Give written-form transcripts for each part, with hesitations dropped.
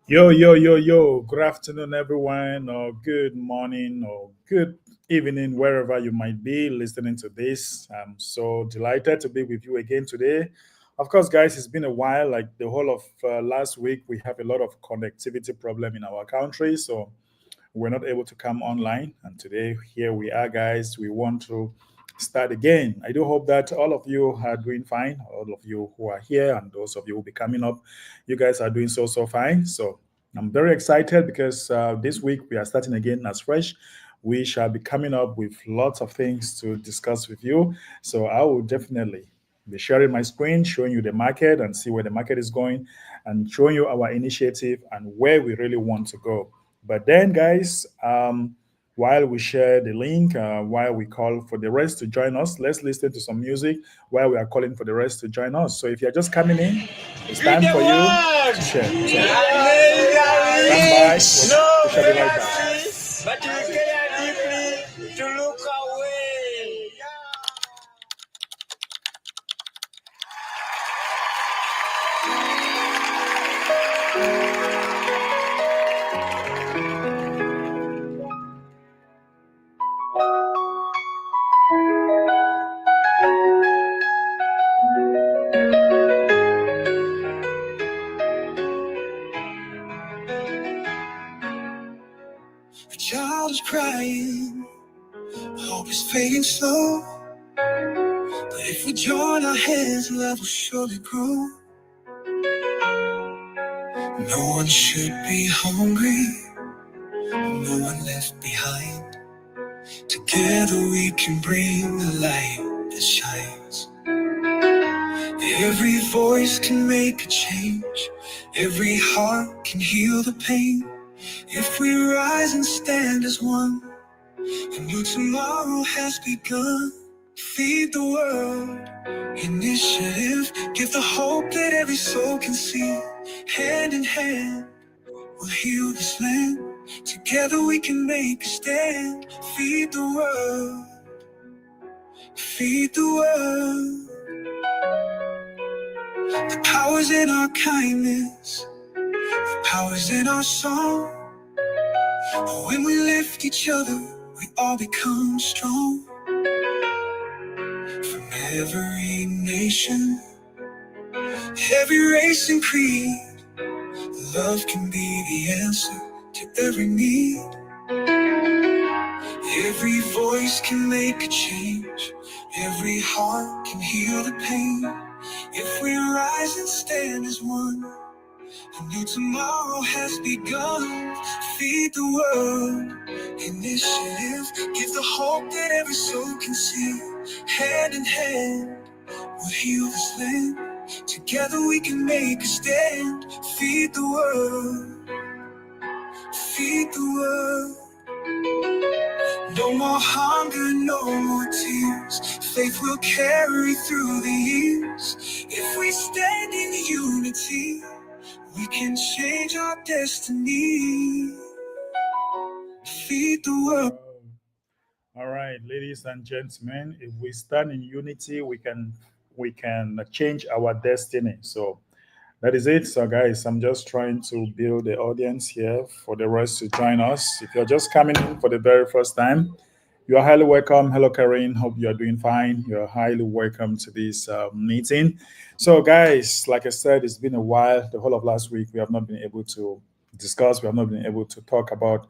Yo, yo, yo, yo. Good afternoon, everyone, or good morning, or good evening, wherever you might be listening to this. I'm so delighted to be with you again today. Of course, guys, it's been a while. Like the whole of last week, we have a lot of connectivity problem in our country. So we're not able to come online. And today, here we are, guys. We want to start again. I do hope that all of you are doing fine. All of you who are here and those of you who will be coming up, you guys are doing so fine. So I'm very excited because this week we are starting again as fresh. We shall be coming up with lots of things to discuss with you. So I will definitely be sharing my screen, showing you the market and see where the market is going, and showing you our initiative and where we really want to go. But then, guys, while we share the link, while we call for the rest to join us, let's listen to some music while we are calling for the rest to join us. So if you're just coming in, it's Read time the for you word. to share. So stand Very by. rich, no We shall be right very back. rich, but you care deeply to look away. A child is crying, hope is fading slow. But if we join our hands, love will surely grow. No one should be hungry, no one left behind. Together we can bring the light that shines. Every voice can make a change, every heart can heal the pain. If we rise and stand as one, a new tomorrow has begun. Feed the world, initiative, give the hope that every soul can see. Hand in hand, we'll heal this land. Together we can make a stand. Feed the world, feed the world. The power's in our kindness, the power's in our song. But when we lift each other, we all become strong. From every nation, every race and creed, love can be the answer to every need. Every voice can make a change, every heart can heal the pain. If we rise and stand as one, a new tomorrow has begun. Feed the world, initiative, give the hope that every soul can see. Hand in hand, we'll heal this land. Together we can make a stand. Feed the world, feed the world. No more hunger, no more tears. Faith will carry through the years. If we stand in unity, we can change our destiny. Feed the world. All right, ladies and gentlemen, if we stand in unity, we can change our destiny. So that is it. So, guys, I'm just trying to build the audience here for the rest to join us. If you're just coming in for the very first time, you are highly welcome. Hello, Karen. Hope you are doing fine. You're highly welcome to this meeting. So, guys, like I said, it's been a while. The whole of last week, we have not been able to discuss. We have not been able to talk about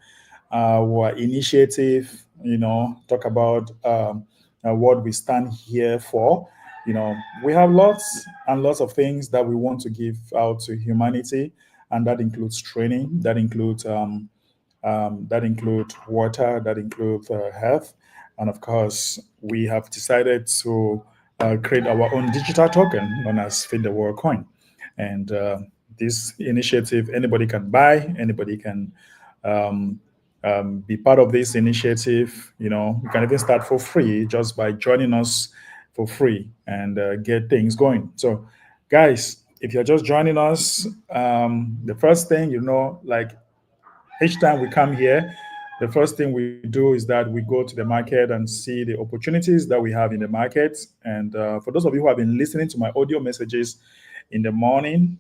our initiative. Talk about what we stand here for. We have lots and lots of things that we want to give out to humanity, and that includes training, that include water, that include health, and of course, we have decided to create our own digital token known as FWcoin. And this initiative, anybody can buy, anybody can um, be part of this initiative. You can even start for free just by joining us for free and get things going. So, guys, if you're just joining us, the first thing, like each time we come here, The first thing we do is that we go to the market and see the opportunities that we have in the market. And for those of you who have been listening to my audio messages in the morning,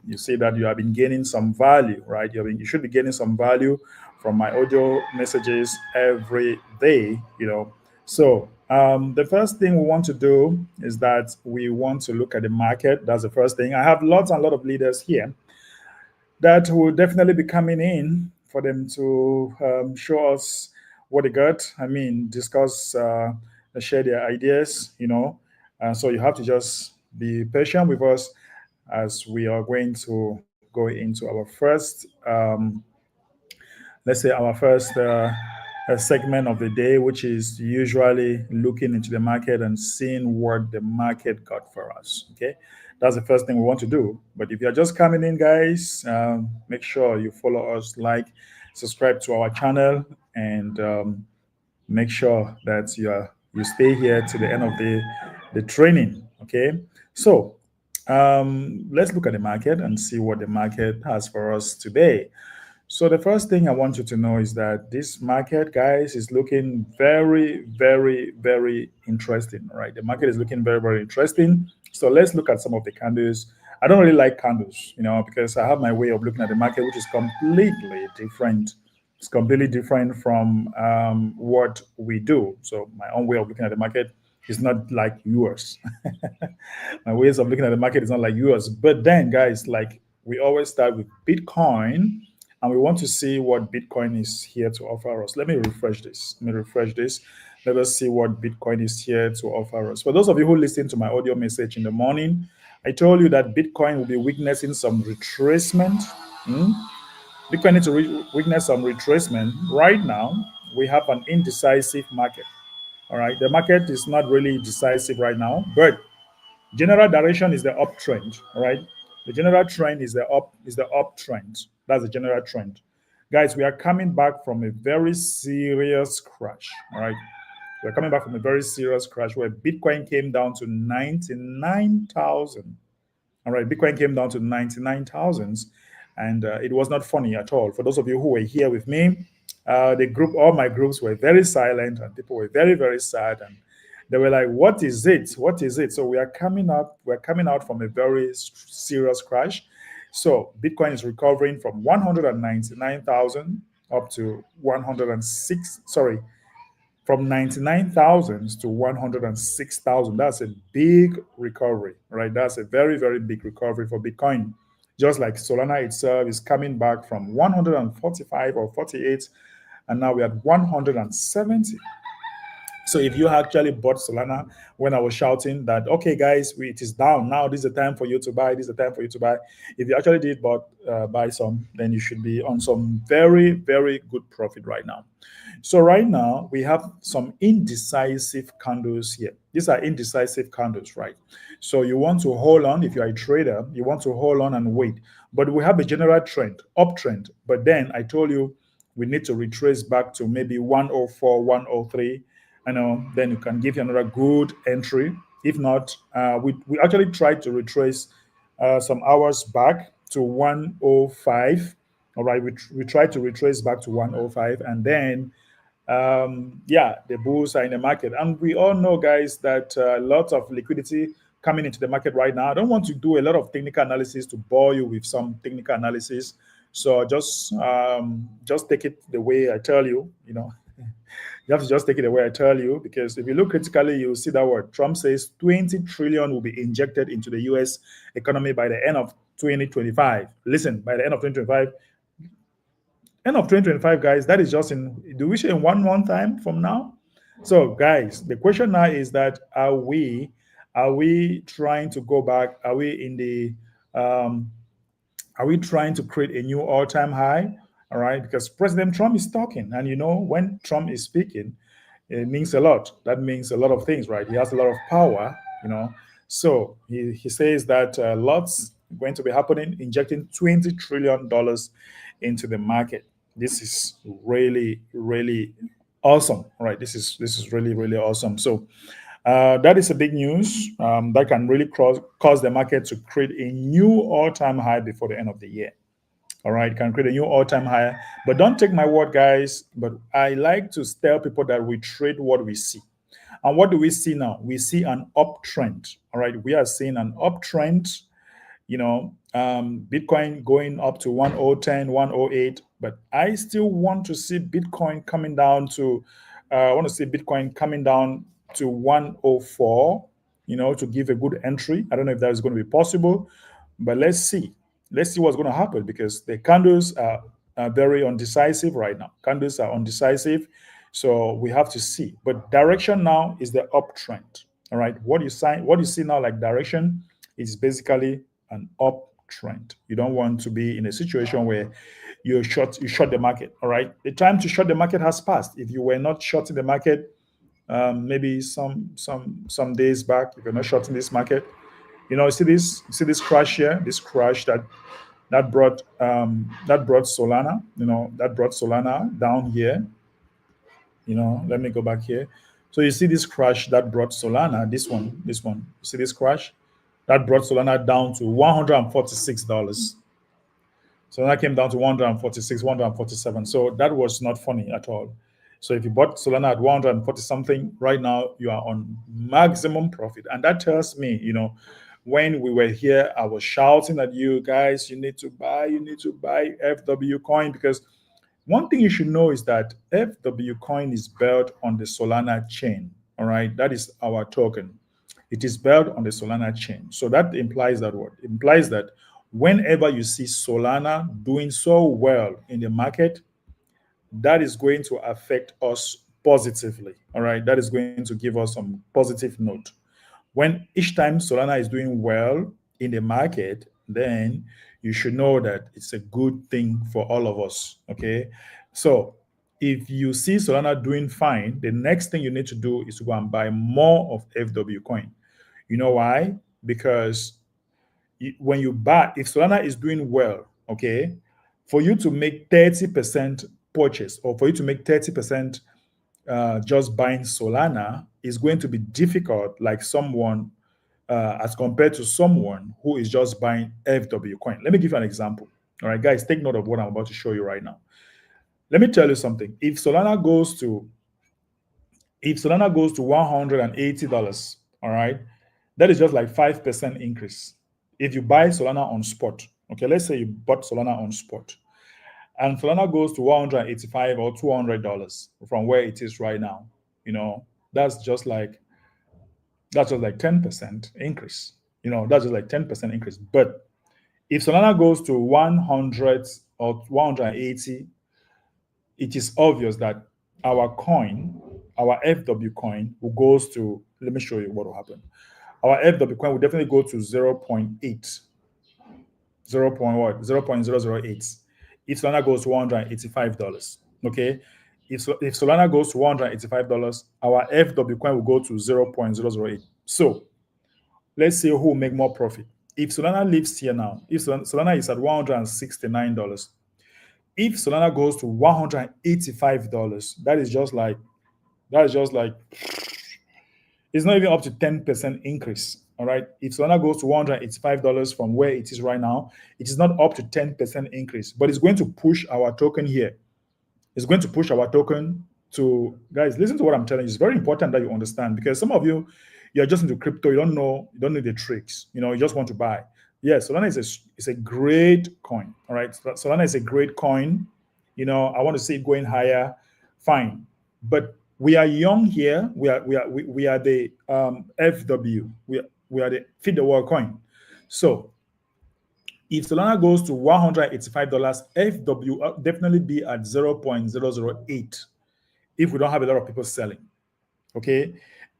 you see that you have been gaining some value, right? You should be gaining some value from my audio messages every day, you know. So the first thing we want to do is that we want to look at the market. That's the first thing. I have lots and lot of leaders here that will definitely be coming in for them to show us what they got. I mean, discuss, share their ideas, you know. So you have to just be patient with us as we are going to go into our first, let's say, our first segment of the day, which is usually looking into the market and seeing what the market got for us. Okay, that's the first thing we want to do. But if you're just coming in, guys, make sure you follow us, like, subscribe to our channel, and make sure that you stay here to the end of the training. Okay, so let's look at the market and see what the market has for us today. So the first thing I want you to know is that this market, guys, is looking very, very, very interesting. Right, the market is looking very, very interesting. So let's look at some of the candles. I don't really like candles, you know, because I have my way of looking at the market, which is completely different. It's completely different from what we do. So my own way of looking at the market is not like yours. My ways of looking at the market is not like yours. But then, guys, like we always start with Bitcoin, and we want to see what Bitcoin is here to offer us. Let me refresh this. Let me refresh this. Let us see what Bitcoin is here to offer us. For those of you who listen to my audio message in the morning, I told you that Bitcoin will be witnessing some retracement. Hmm? Bitcoin needs to witness some retracement. Right now, we have an indecisive market. All right, the market is not really decisive right now, but general direction is the uptrend. All right, the general trend is the uptrend. That's the general trend. Guys, we are coming back from a very serious crash. All right, we're coming back from a very serious crash where Bitcoin came down to 99,000. All right, Bitcoin came down to 99,000s, and it was not funny at all. For those of you who were here with me, all my groups were very silent, and people were very, very sad, and they were like, "What is it? What is it?" So we are coming up. We're coming out from a very serious crash. So Bitcoin is recovering from 199,000 up to 106. Sorry, from 99,000 to 106,000. That's a big recovery, right? That's a very, very big recovery for Bitcoin. Just like Solana itself is coming back from 145 or 48, and now we're at 170. So if you actually bought Solana when I was shouting that, okay, guys, it is down now. This is the time for you to buy. This is the time for you to buy. If you actually did buy some, then you should be on some very, very good profit right now. So right now we have some indecisive candles here. These are indecisive candles, right? So you want to hold on. If you're a trader, you want to hold on and wait. But we have a general trend, uptrend. But then I told you we need to retrace back to maybe 104, 103. I know, then you can give you another good entry. If not, we actually tried to retrace some hours back to 105. All right, we tried to retrace back to 105, and then yeah, the bulls are in the market, and we all know, guys, that lots of liquidity coming into the market right now. I don't want to do a lot of technical analysis to bore you with some technical analysis, so just take it the way I tell you. You know, you have to just take it the way I tell you, because if you look critically, you'll see that word. Trump says 20 trillion will be injected into the US economy by the end of 2025. Listen, by the end of 2025, guys, that is just in, do we say in 1 month time from now? So, guys, the question now is that are we trying to go back? Are we in the are we trying to create a new all-time high? All right, because President Trump is talking, and you know, when Trump is speaking, it means a lot. That means a lot of things, right? He has a lot of power, you know. So he says that lots going to be happening, injecting $20 trillion into the market. This is really, really awesome, right? This is really, really awesome. So that is a big news that can really cause the market to create a new all-time high before the end of the year. All right, can create a new all-time high. But don't take my word, guys. But I like to tell people that we trade what we see. And what do we see now? We see an uptrend. All right, we are seeing an uptrend. Bitcoin going up to 1010, 108, but I still want to see Bitcoin coming down to, I want to see Bitcoin coming down to 104, to give a good entry. I don't know if that is going to be possible, but let's see. Let's see what's going to happen because the candles are very undecisive right now. Candles are undecisive, so we have to see. But direction now is the uptrend. All right, what you see now like direction is basically an uptrend. You don't want to be in a situation where you short the market. All right, the time to short the market has passed. If you were not shorting the market, maybe some days back, if you're not shorting this market, you see this crash here, this crash that brought Solana, that brought Solana down here. Let me go back here. So you see this crash that brought Solana, this one. You see this crash that brought Solana down to $146. So that came down to 146, 147. So that was not funny at all. So if you bought Solana at 140 something, right now you are on maximum profit. And that tells me, when we were here, I was shouting at you guys, you need to buy FWcoin, because one thing you should know is that FWcoin is built on the Solana chain. All right, that is our token. It is built on the Solana chain. So that implies that what? It implies that whenever you see Solana doing so well in the market, that is going to affect us positively. All right, that is going to give us some positive note. When each time Solana is doing well in the market, then you should know that it's a good thing for all of us. Okay. So if you see Solana doing fine, the next thing you need to do is to go and buy more of FWcoin. You know why? Because when you buy, if Solana is doing well, okay, for you to make 30% purchase, or for you to make 30% just buying Solana, is going to be difficult, like someone as compared to someone who is just buying FWcoin. Let me give you an example. All right, guys, take note of what I'm about to show you right now. Let me tell you something. If Solana goes to $180, all right, that is just like 5% increase. If you buy Solana on spot, okay, let's say you bought Solana on spot, and Solana goes to 185 or $200 from where it is right now, that's just like 10% increase. That's just like 10% increase. But if Solana goes to 100 or 180, it is obvious that our coin, our FW coin, will goes to, let me show you what will happen. Our FW coin will definitely go to 0.8, 0. What? 0.008. If Solana goes to $185, okay? If Solana goes to $185, our FW coin will go to 0.008. So let's see who will make more profit. If Solana leaves here now, if Solana is at $169, if Solana goes to $185, that is just like it's not even up to 10% increase. All right. If Solana goes to $185 from where it is right now, it is not up to 10% increase, but it's going to push our token here. It's going to push our token to, guys, listen to what I'm telling you. It's very important that you understand, because some of you're just into crypto, you don't know the tricks, you just want to buy. Yes, Solana is a great coin. All right. Solana is a great coin. I want to see it going higher. Fine. But we are young here. We are the FW. We are the feed the world coin. So if Solana goes to $185, FW will definitely be at 0.008 if we don't have a lot of people selling. Okay?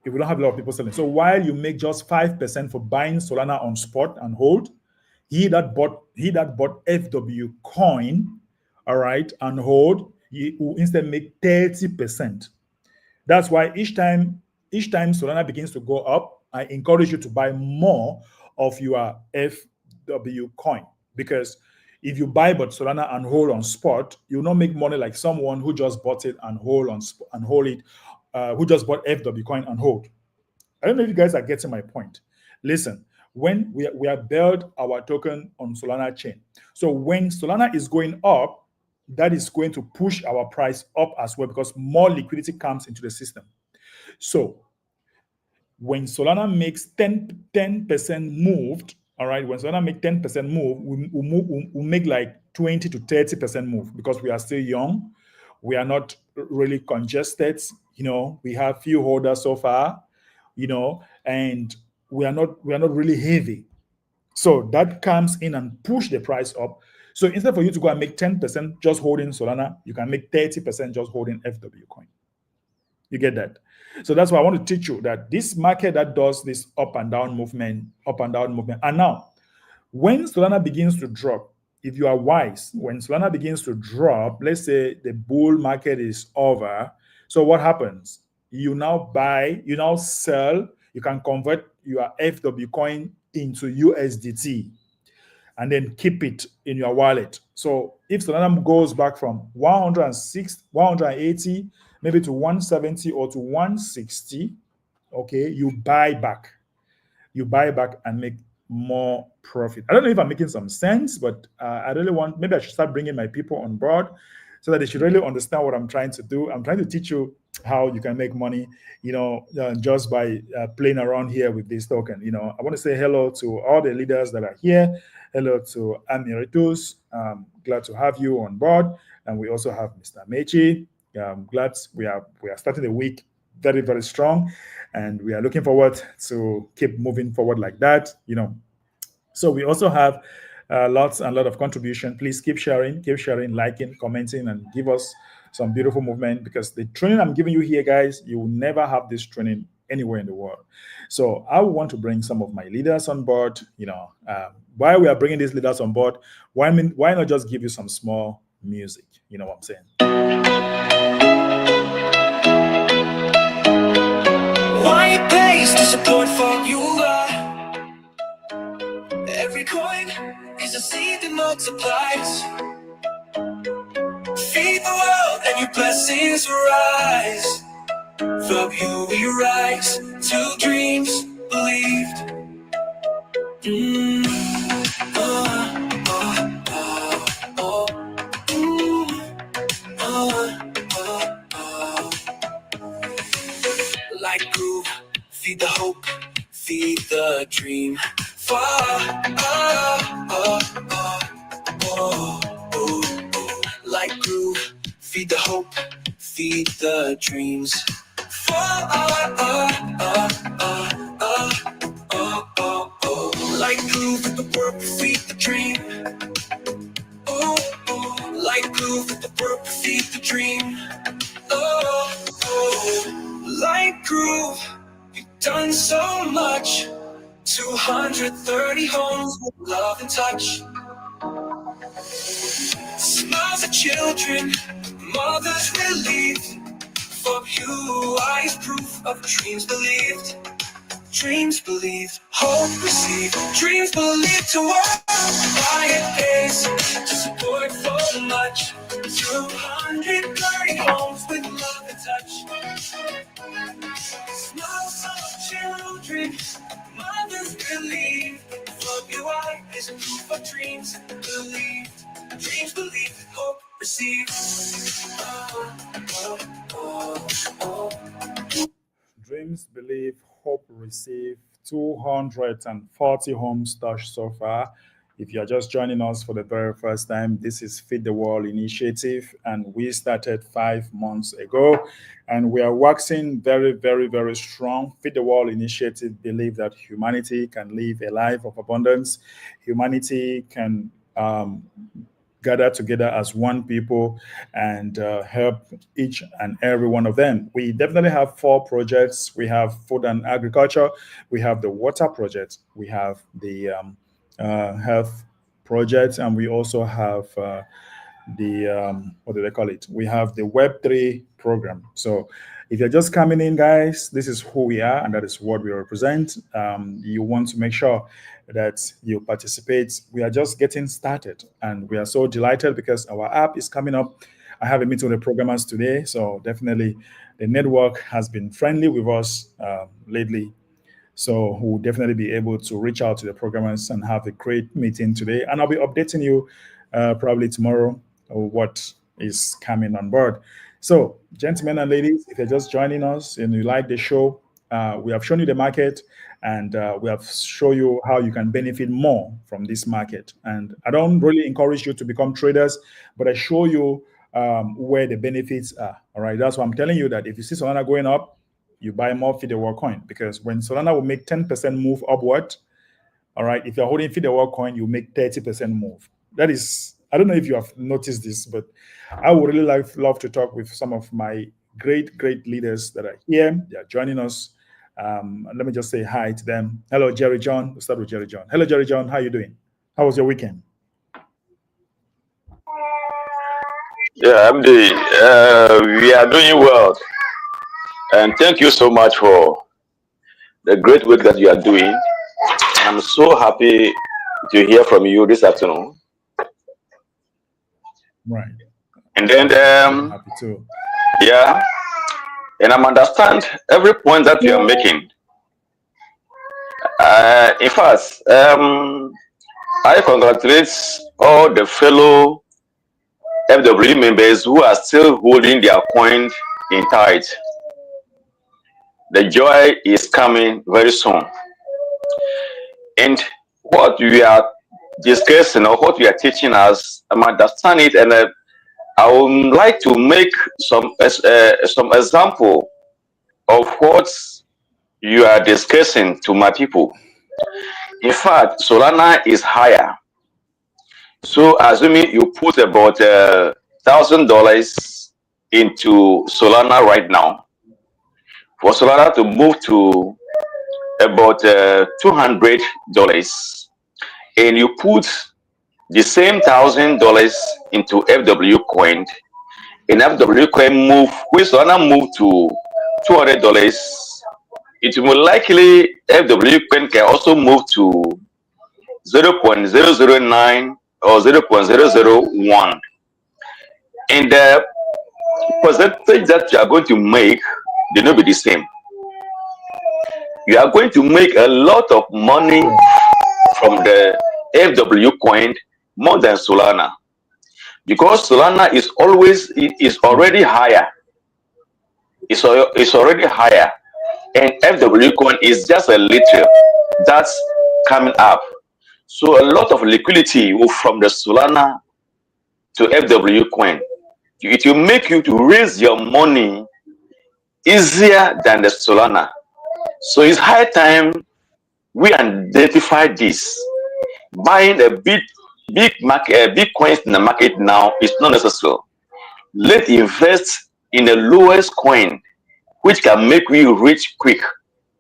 If we don't have a lot of people selling. So while you make just 5% for buying Solana on spot and hold, he that bought FW coin, all right, and hold, he will instead make 30%. That's why each time Solana begins to go up, I encourage you to buy more of your FW coin, because if you buy but Solana and hold on spot, you'll not make money like someone who just bought it and hold it, who just bought FW coin and hold. I don't know if you guys are getting my point. Listen, When we have built our token on Solana chain. So when Solana is going up, that is going to push our price up as well because more liquidity comes into the system. So when Solana makes 10% moved, all right, when Solana make 10% move, we'll make like 20 to 30% move because we are still young. We are not really congested. We have few holders so far, and we are not really heavy. So that comes in and push the price up. So instead for you to go and make 10% just holding Solana, you can make 30% just holding FWcoin. You get that? So that's why I want to teach you that this market that does this up and down movement. And now, when Solana begins to drop, if you are wise, when Solana begins to drop, let's say the bull market is over. So what happens? You now buy, you now sell, you can convert your FW coin into USDT and then keep it in your wallet. So if Solana goes back from 106, 180, maybe to 170 or to 160, okay, you buy back and make more profit. I don't know if I'm making some sense, but I really want, maybe I should start bringing my people on board so that they should really understand what I'm trying to do. I'm trying to teach you how you can make money, just by playing around here with this token. I want to say hello to all the leaders that are here. Hello to Emeritus. Glad to have you on board. And we also have Mr. Mechi. Glad we are starting the week very, very strong, and we are looking forward to keep moving forward like that. So we also have lots and lot of contribution. Please keep sharing, liking, commenting, and give us some beautiful movement, because the training I'm giving you here, guys, you will never have this training anywhere in the world. So I want to bring some of my leaders on board. Why we are bringing these leaders on board? Why not just give you some small music? You know what I'm saying? Why it pays to support for you every coin is a seed that multiplies. Feed the world and your blessings rise. From you we rise to dreams believed. Mm. Oh, oh, oh, oh. Mm. Oh, oh, oh. Like groove, feed the hope, feed the dream. Far, oh, oh, oh, oh, oh, oh. Like groove, feed the hope, feed the dreams. Far, oh, oh, oh, oh, oh, oh, oh. Like groove, with the work, feed the dream. Oh, oh. Like groove, with the work, feed the dream. Oh, oh. Like groove, you've done so much. 230 homes with love and touch. Smiles of children, mothers relieved. From you, eyes proof of dreams believed. Dreams believed, hope received. Dreams believed to work. Quiet days to support so much. 230 homes with love and touch. Smiles of children, mothers believe. From your eyes, proof of dreams believed. Dreams believed, hope received. Oh, oh, oh, oh. Dreams, believe, hope, receive. 240 homes touched so far. If you are just joining us for the very first time, this is Feed the World Initiative, and we started 5 months ago, and we are waxing very, very, very strong. Feed the World Initiative believe that humanity can live a life of abundance. Humanity can gather together as one people and help each and every one of them. We definitely have 4 projects. We have food and agriculture, we have the water project, we have the health project, and we also have the what do they call it? We have the Web3 program. So if you're just coming in, guys, this is who we are and that is what we represent. You want to make sure that you participate. We are just getting started, and we are so delighted because our app is coming up. I have a meeting with the programmers today, so definitely the network has been friendly with us lately. So we'll definitely be able to reach out to the programmers and have a great meeting today. And I'll be updating you probably tomorrow what is coming on board. So, gentlemen and ladies, if you're just joining us and you like the show, we have shown you the market and we have shown you how you can benefit more from this market. And I don't really encourage you to become traders, but I show you where the benefits are. All right. That's why I'm telling you that if you see Solana going up, you buy more FWcoin because when Solana will make 10% move upward, all right, if you're holding FWcoin, you make 30% move. That is, I don't know if you have noticed this, but I would really love to talk with some of my great leaders that are here. They are joining us. Let me just say hi to them. Hello, Jerry John. We'll start with Jerry John. Hello, Jerry John. How are you doing? How was your weekend? Yeah, MD, we are doing well, and thank you so much for the great work that you are doing. I'm so happy to hear from you this afternoon. Right. And then, I'm happy too. yeah, and I understand every point that you are making. In fact, I congratulate all the fellow FW members who are still holding their coin in tight. The joy is coming very soon. And what we are discussing or what we are teaching us, I understand it, and I would like to make some example of what you are discussing to my people. In fact, Solana is higher. So assuming you put about $1,000 into Solana right now, for Solana to move to about $200, and you put the same $1,000 into FWcoin, and FWcoin move, which Solana move to $200, it will likely FWcoin can also move to 0.009 or 0.001, and the percentage that you are going to make will not be the same. You are going to make a lot of money from the FWcoin more than Solana, because Solana is already higher. It's already higher, and FWcoin is just a little that's coming up. So a lot of liquidity will from the Solana to FWcoin. It will make you to raise your money easier than the Solana. So it's high time we identify this. Buying a big market, big coins in the market now is not necessary. Let's invest in the lowest coin, which can make you rich quick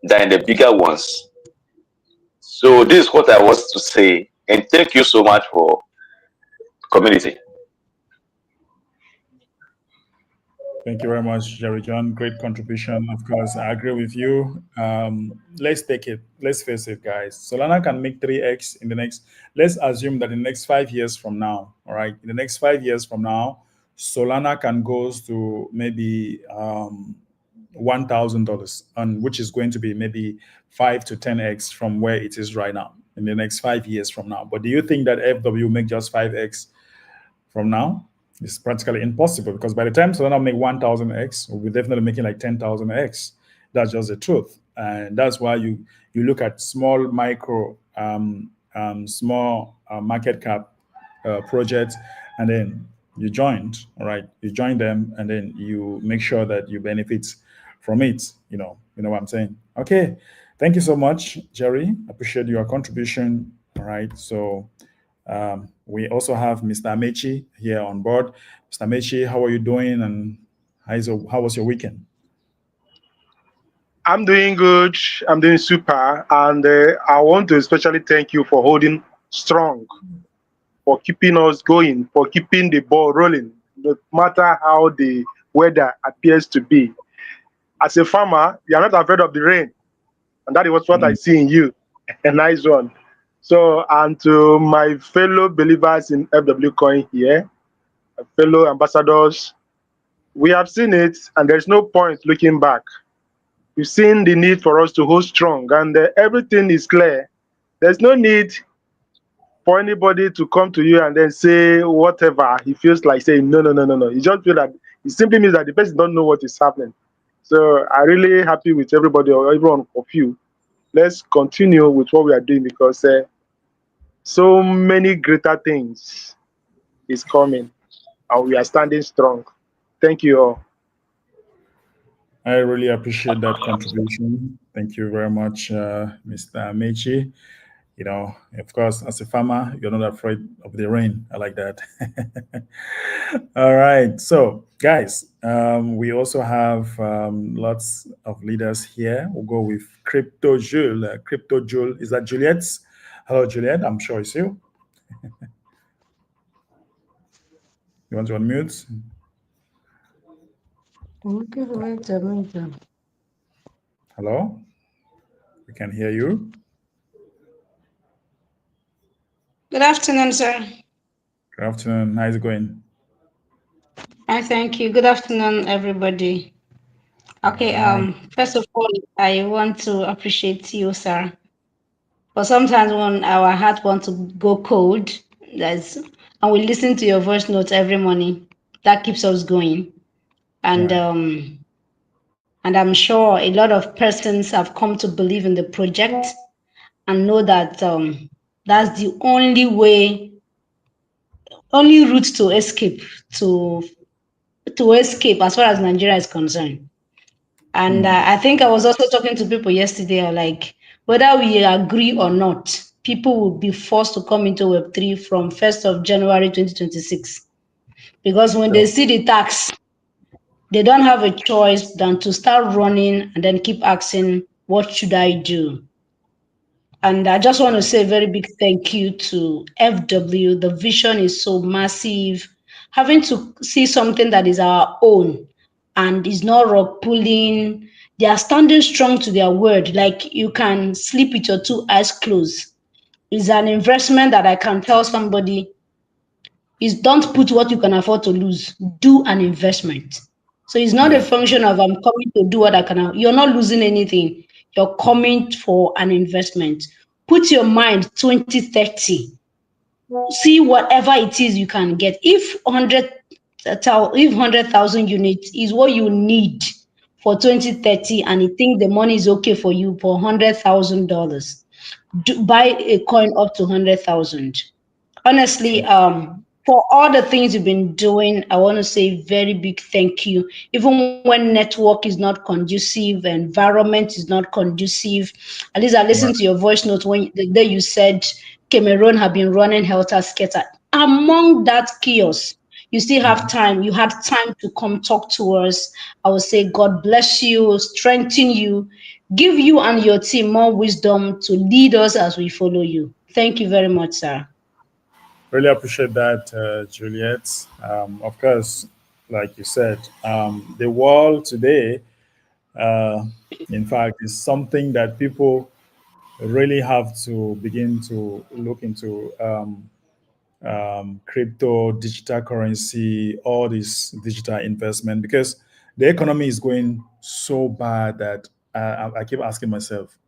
than the bigger ones. So this is what I was to say, and thank you so much for community. Thank you very much, Jerry John. Great contribution. Of course, I agree with you. Let's take it. Let's face it, guys. Solana can make 3x in the next. Let's assume that in the next 5 years from now, all right, in the next 5 years from now, Solana can goes to maybe $1,000, and which is going to be maybe 5 to 10x from where it is right now in the next 5 years from now. But do you think that FW make just 5x from now? It's practically impossible because by the time Solana make 1,000x, we'll be definitely making like 10,000x. That's just the truth, and that's why you look at small micro, small market cap projects, and then you joined. All right, you join them, and then you make sure that you benefit from it. You know what I'm saying? Okay, thank you so much, Jerry. Appreciate your contribution. All right, so. We also have Mr. Amechi here on board. Mr. Amechi, how are you doing, and how was your weekend? I'm doing good. I'm doing super. And I want to especially thank you for holding strong, for keeping us going, for keeping the ball rolling, no matter how the weather appears to be. As a farmer, you're not afraid of the rain. And that is what I see in you. A nice one. So, and to my fellow believers in FWcoin here, fellow ambassadors, we have seen it, and there's no point looking back. We've seen the need for us to hold strong, and everything is clear. There's no need for anybody to come to you and then say whatever he feels like saying. No, no, no, no, no. You just feel that it simply means that the person don't know what is happening. So I really happy with everybody or everyone of you. Let's continue with what we are doing because so many greater things is coming and we are standing strong. Thank you all. I really appreciate that contribution. Thank you very much, Mr. Amechi. Of course, as a farmer, you're not afraid of the rain. I like that. All right. So, guys, we also have lots of leaders here. We'll go with Crypto Jules. Crypto Jules, is that Juliet's? Hello, Juliet. I'm sure it's you. You want to unmute? Okay, wait a minute. Hello? We can hear you. Good afternoon, sir. Good afternoon. How's it going? I thank you. Good afternoon, everybody. All Okay, right. first of all, I want to appreciate you, sir. For sometimes when our heart wants to go cold, that's and we listen to your voice notes every morning. That keeps us going. And Right. um and I'm sure a lot of persons have come to believe in the project and know that that's the only route to escape to escape as far as Nigeria is concerned. And Hmm. I think I was also talking to people yesterday, like whether we agree or not, people will be forced to come into Web3 from 1st of January 2026. Because when they Sure. see the tax, they don't have a choice than to start running and then keep asking, what should I do? And I just want to say a very big thank you to FW. The vision is so massive. Having to see something that is our own and is not rock pulling, they are standing strong to their word. Like you can sleep with your two eyes closed. It's an investment that I can tell somebody is don't put what you can afford to lose. Do an investment. So it's not a Yeah. function of I'm coming to do what I can. You're not losing anything. You're coming for an investment. Put your mind 2030. See whatever it is you can get. If 100,000 units is what you need for 2030 and you think the money is okay for you for $100,000, buy a coin up to 100,000. Honestly, Sure. for all the things you've been doing, I want to say very big thank you. Even when network is not conducive, environment is not conducive. At least I listened to Right. your voice note when the day you said Cameroon have been running helter skelter. Among that chaos, you still have Mhm. time. You had time to come talk to us. I would say God bless you, strengthen you, give you and your team more wisdom to lead us as we follow you. Thank you very much, sir. Really appreciate that, Juliet. Of course, like you said, the world today, uh, in fact, is something that people really have to begin to look into. Crypto, digital currency, all this digital investment, because the economy is going so bad that I keep asking myself,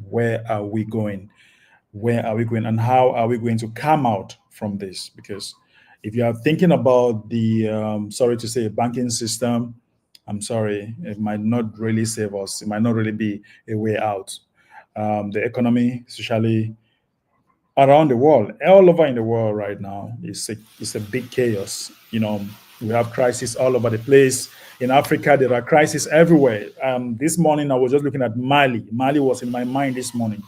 where are we going? Where are we going, and how are we going to come out from this? Because if you are thinking about the, sorry to say, banking system, I'm sorry, it might not really save us. It might not really be a way out. The economy, especially around the world, all over in the world right now, it's a big chaos. We have crises all over the place. In Africa, there are crises everywhere. This morning, I was just looking at Mali. Mali was in my mind this morning.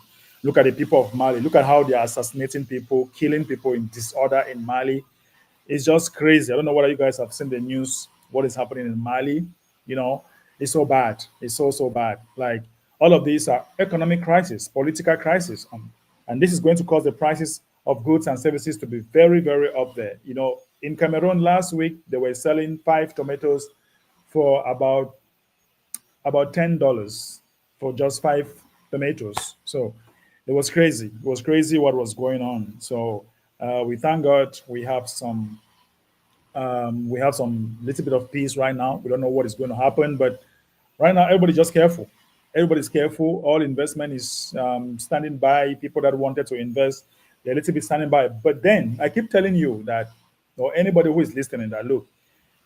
Look at the people of Mali. Look at how they are assassinating people, killing people in disorder in Mali. It's just crazy. I don't know whether you guys have seen the news, what is happening in Mali. You know, it's so bad. It's so bad. Like all of these are economic crisis, political crisis, and this is going to cause the prices of goods and services to be very up there. In Cameroon last week, they were selling 5 tomatoes for about $10 for just 5 tomatoes. So it was crazy. It was crazy what was going on. So we thank God we have some little bit of peace right now. We don't know what is going to happen, but right now everybody just careful. Everybody's careful. All investment is standing by. People that wanted to invest, they're a little bit standing by. But then I keep telling you that, or anybody who is listening, that look,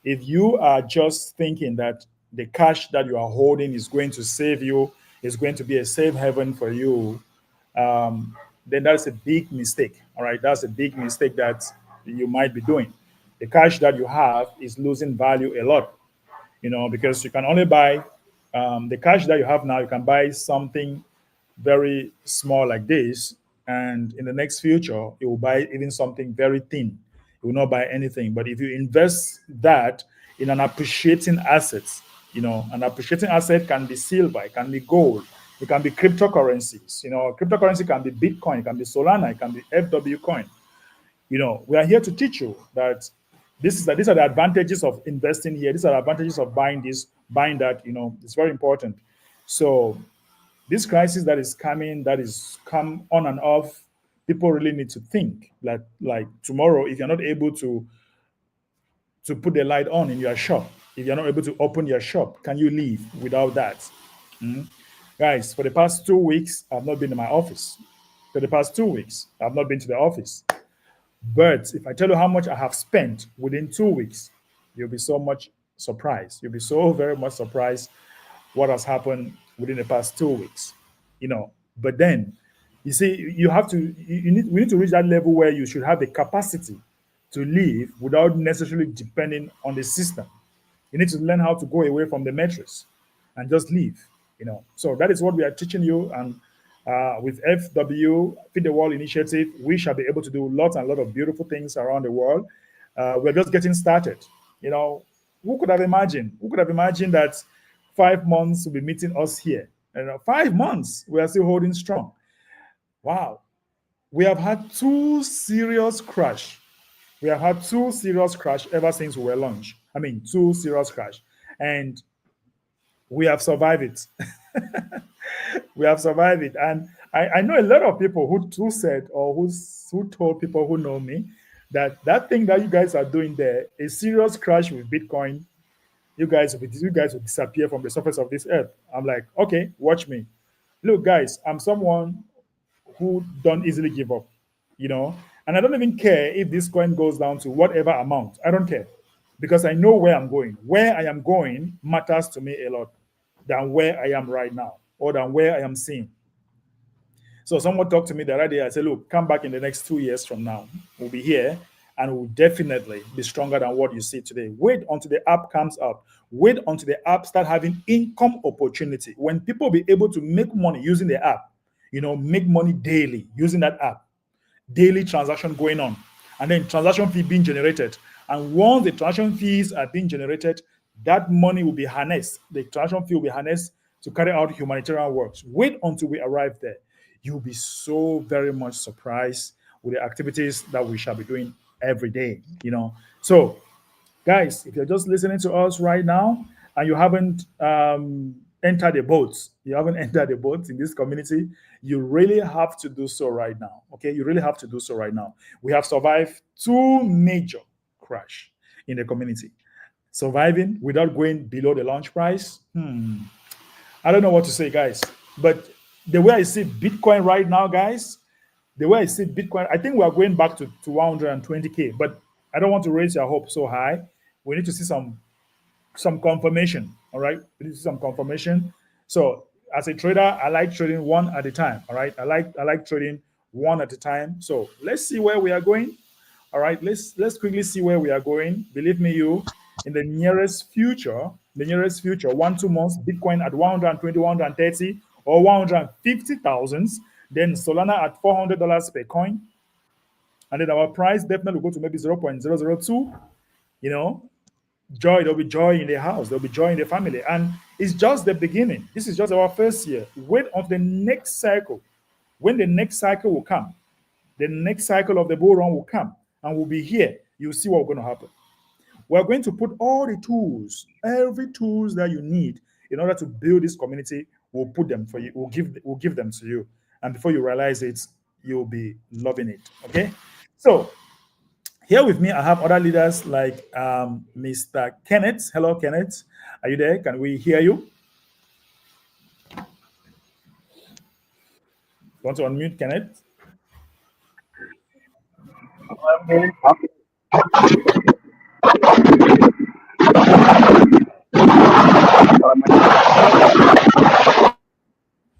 if you are just thinking that the cash that you are holding is going to save you, is going to be a safe haven for you, then that's a big mistake. All right, that's a big mistake that you might be doing. The cash that you have is losing value a lot, because you can only buy the cash that you have now. You can buy something very small like this, and in the next future, you will buy even something very thin. You will not buy anything. But if you invest that in an appreciating asset, an appreciating asset can be silver, it can be gold, it can be cryptocurrencies. Cryptocurrency can be Bitcoin, it can be Solana, it can be FWcoin. We are here to teach you that these are the advantages of investing here. These are the advantages of buying this, buying that. It's very important. So this crisis that is coming, that is come on and off, people really need to think like tomorrow, if you're not able to put the light on in your shop, if you're not able to open your shop, can you live without that? Guys, for the past 2 weeks, I've not been in my office. For the past 2 weeks, I've not been to the office. But if I tell you how much I have spent within 2 weeks, you'll be so much surprised. You'll be so very much surprised what has happened within the past 2 weeks. But then you see, you have to we need to reach that level where you should have the capacity to live without necessarily depending on the system. You need to learn how to go away from the matrix and just live. So that is what we are teaching you. And with FW Feed the World Initiative, we shall be able to do lots and lot of beautiful things around the world. We're just getting started. Who could have imagined? Who could have imagined that 5 months will be meeting us here? 5 months, we are still holding strong. Wow. We have had two serious crash. We have had two serious crash ever since we were launched. I mean, two serious crash. And we have survived it. We have survived it. And I know a lot of people who said, or who told people who know me, that thing that you guys are doing there, a serious crash with Bitcoin, you guys will disappear from the surface of this earth. I'm like, okay, watch me. Look, guys, I'm someone who don't easily give up, and I don't even care if this coin goes down to whatever amount. I don't care, because I know where I'm going. Where I am going matters to me a lot than where I am right now, or than where I am seeing. So someone talked to me the other day. I said, look, come back in the next 2 years from now. We'll be here and we'll definitely be stronger than what you see today. Wait until the app comes up. Wait until the app start having income opportunity. When people be able to make money using the app, make money daily using that app, daily transaction going on, and then transaction fee being generated. And once the transaction fees are being generated, that money will be harnessed. The transaction fee will be harnessed to carry out humanitarian works. Wait until we arrive there. You'll be so very much surprised with the activities that we shall be doing every day. So guys, if you're just listening to us right now and you haven't entered the boat, in this community, you really have to do so right now. Okay, you really have to do so right now. We have survived two major crash in the community. Surviving without going below the launch price. I don't know what to say, guys. But the way I see Bitcoin right now, guys, I think we are going back to 120K. But I don't want to raise your hope so high. We need to see some confirmation. All right, we need to see some confirmation. So as a trader, I like trading one at a time. All right, I like trading one at a time. So let's see where we are going. All right, let's quickly see where we are going. Believe me, in the nearest future, 1-2 months, Bitcoin at 120, 130, or 150,000. Then Solana at $400 per coin, and then our price definitely will go to maybe 0.002. There'll be joy in the house, there'll be joy in the family, and it's just the beginning. This is just our first year. Wait on the next cycle. When the next cycle will come, the next cycle of the bull run will come, and we'll be here. You'll see what's going to happen. We're going to put all the tools, every tools that you need in order to build this community. We'll put them for you. We'll give them to you, and before you realize it, you'll be loving it. Okay, so here with me, I have other leaders like Mr. Kenneth. Hello, Kenneth. Are you there? Can we hear you? Want to unmute, Kenneth?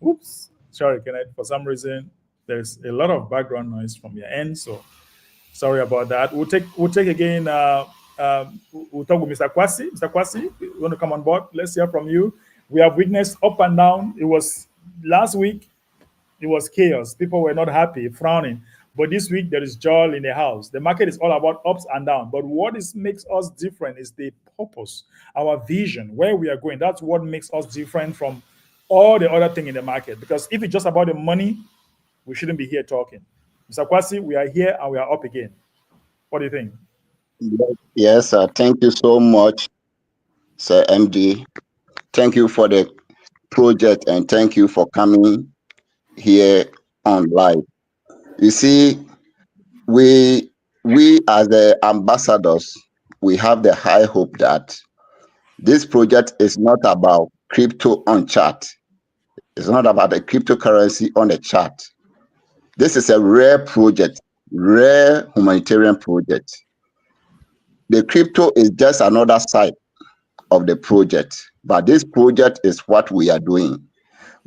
Oops. Sorry, Kenneth. For some reason, there's a lot of background noise from your end, so sorry about that. We'll take again. We'll talk with Mr. Kwasi. Mr. Kwasi, you want to come on board? Let's hear from you. We have witnessed up and down. It was last week. It was chaos. People were not happy, frowning. But this week there is joy in the house. The market is all about ups and downs. But makes us different is the purpose, our vision, where we are going. That's what makes us different from all the other thing in the market. Because if it's just about the money, we shouldn't be here talking. Mr. Kwasi, we are here and we are up again. What do you think? Yes, thank you so much, Sir MD. Thank you for the project and thank you for coming here on live. You see, we as the ambassadors, we have the high hope that this project is not about crypto on chart. It's not about a cryptocurrency on a chart. This is a rare project, rare humanitarian project. The crypto is just another side of the project, but this project is what we are doing.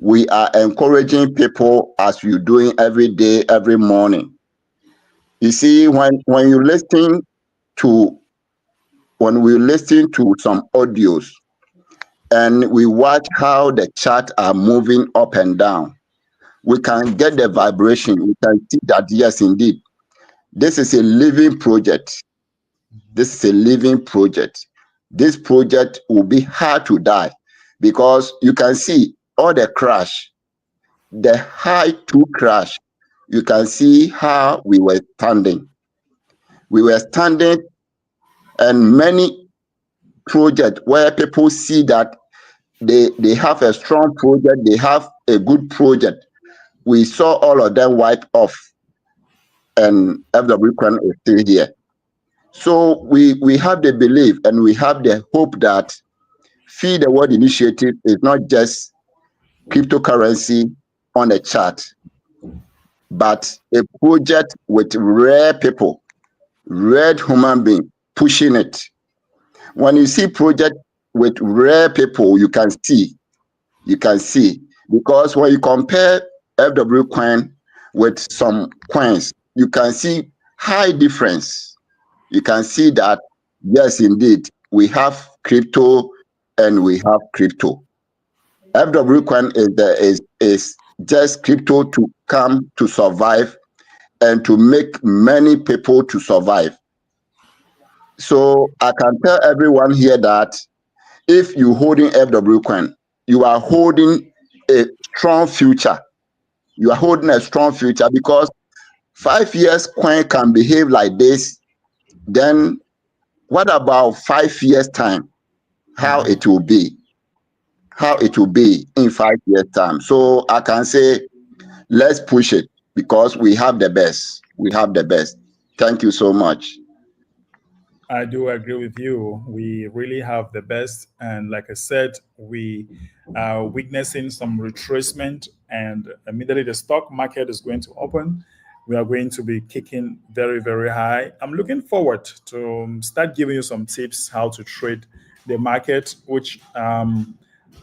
We are encouraging people as we're doing every day, every morning. You see, when you listen to when we listen to some audios and we watch how the chart are moving up and down, we can get the vibration. We can see that yes, indeed, this is a living project. This is a living project. This project will be hard to die because you can see all the crash, the high to crash. You can see how we were standing. We were standing, and many projects where people see that they have a strong project, they have a good project. We saw all of them wipe off, and FWcoin is still here. So we have the belief and we have the hope that Feed the World initiative is not just cryptocurrency on a chart, but a project with rare people, rare human beings pushing it. When you see project with rare people, you can see, because when you compare FWcoin with some coins, you can see high difference. You can see that yes, indeed, we have crypto and we have crypto. FWcoin is just crypto to come to survive and to make many people to survive. So I can tell everyone here that if you're holding FWcoin, you are holding a strong future. You are holding a strong future because 5 years coin can behave like this. Then what about 5 years time? How it will be? How it will be in 5 years time? So I can say, let's push it because we have the best. We have the best. Thank you so much. I do agree with you. We really have the best. And like I said, we are witnessing some retracement, and immediately the stock market is going to open. We are going to be kicking very, very high. I'm looking forward to start giving you some tips how to trade the market, which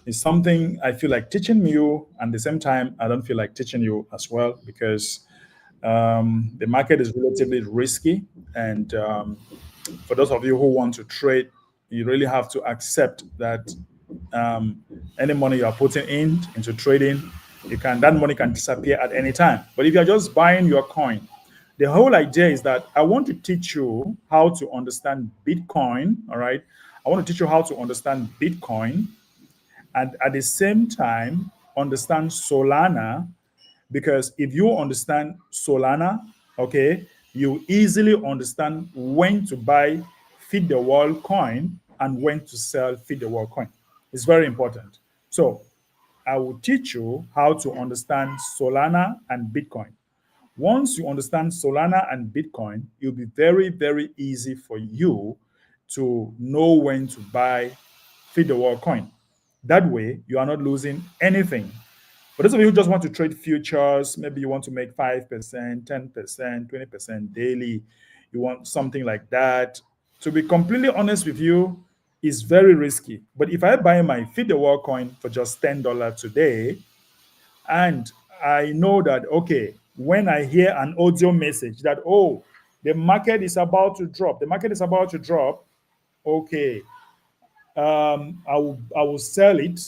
is something I feel like teaching you. And at the same time, I don't feel like teaching you as well because the market is relatively risky. And for those of you who want to trade, you really have to accept that any money you are putting into trading, that money can disappear at any time. But if you're just buying your coin, the whole idea is that I want to teach you how to understand Bitcoin. All right, I want to teach you how to understand Bitcoin, and at the same time understand Solana, because if you understand Solana, okay, you easily understand when to buy Feed the World coin and when to sell Feed the World coin. It's very important. So I will teach you how to understand Solana and Bitcoin. Once you understand Solana and Bitcoin, it'll be very, very easy for you to know when to buy Feed the World coin. That way, you are not losing anything. For those of you who just want to trade futures, maybe you want to make 5%, 10%, 20% daily, you want something like that. To be completely honest with you, is very risky. But if I buy my Feed the World coin for just $10 today, and I know that, okay, when I hear an audio message that, oh, the market is about to drop, the market is about to drop, okay, I will sell it.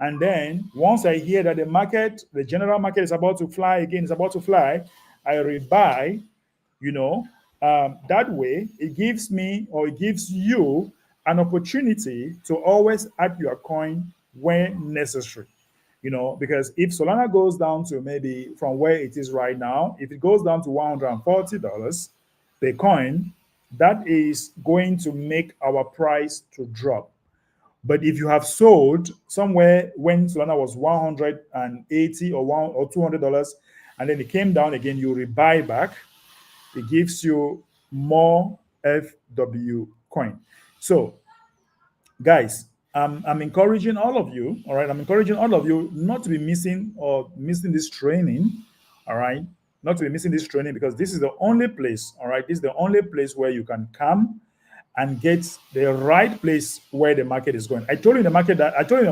And then once I hear that the market, the general market is about to fly again, is about to fly, I rebuy, you know. That way, it gives me or it gives you an opportunity to always add your coin when necessary. Because if Solana goes down to maybe from where it is right now, if it goes down to $140 per coin, that is going to make our price to drop. But if you have sold somewhere when Solana was 180 or $200, and then it came down again, you rebuy back, it gives you more FW coin. So, guys, I'm encouraging all of you, all right? I'm encouraging all of you not to be missing this training, all right? Not to be missing this training, because this is the only place, all right? This is the only place where you can come and get the right place where the market is going. I told you in the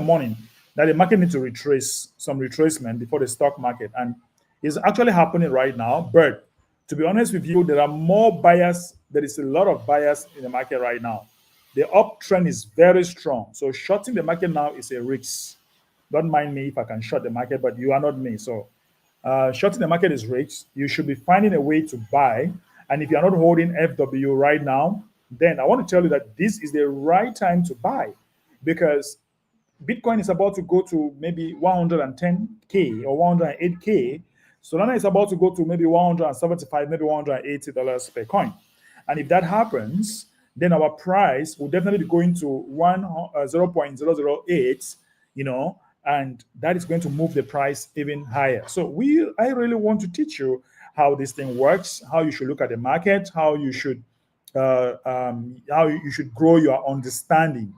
morning that the market needs to retrace some retracement before the stock market, and it's actually happening right now. But to be honest with you, there are more buyers. There is a lot of buyers in the market right now. The uptrend is very strong. So shorting the market now is a risk. Don't mind me if I can short the market, but you are not me. So shorting the market is risk. You should be finding a way to buy. And if you're not holding FW right now, then I want to tell you that this is the right time to buy, because Bitcoin is about to go to maybe 110K or 108K. Solana is about to go to maybe 175, maybe $180 per coin. And if that happens, then our price will definitely be going to 0.008, and that is going to move the price even higher. So I really want to teach you how this thing works, how you should look at the market, how you should grow your understanding,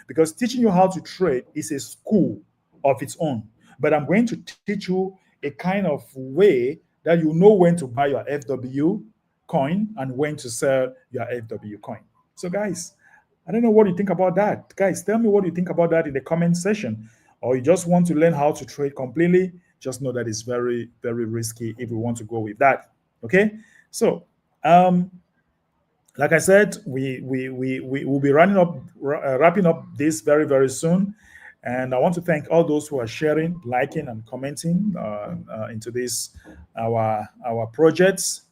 because teaching you how to trade is a school of its own. But I'm going to teach you a kind of way that you know when to buy your FW coin and when to sell your FW coin. So, guys, I don't know what you think about that. Guys, tell me what you think about that in the comment section. Or you just want to learn how to trade completely, just know that it's very, very risky if we want to go with that. Okay? So, like I said, we will be wrapping up this very, very soon. And I want to thank all those who are sharing, liking, and commenting into this our projects.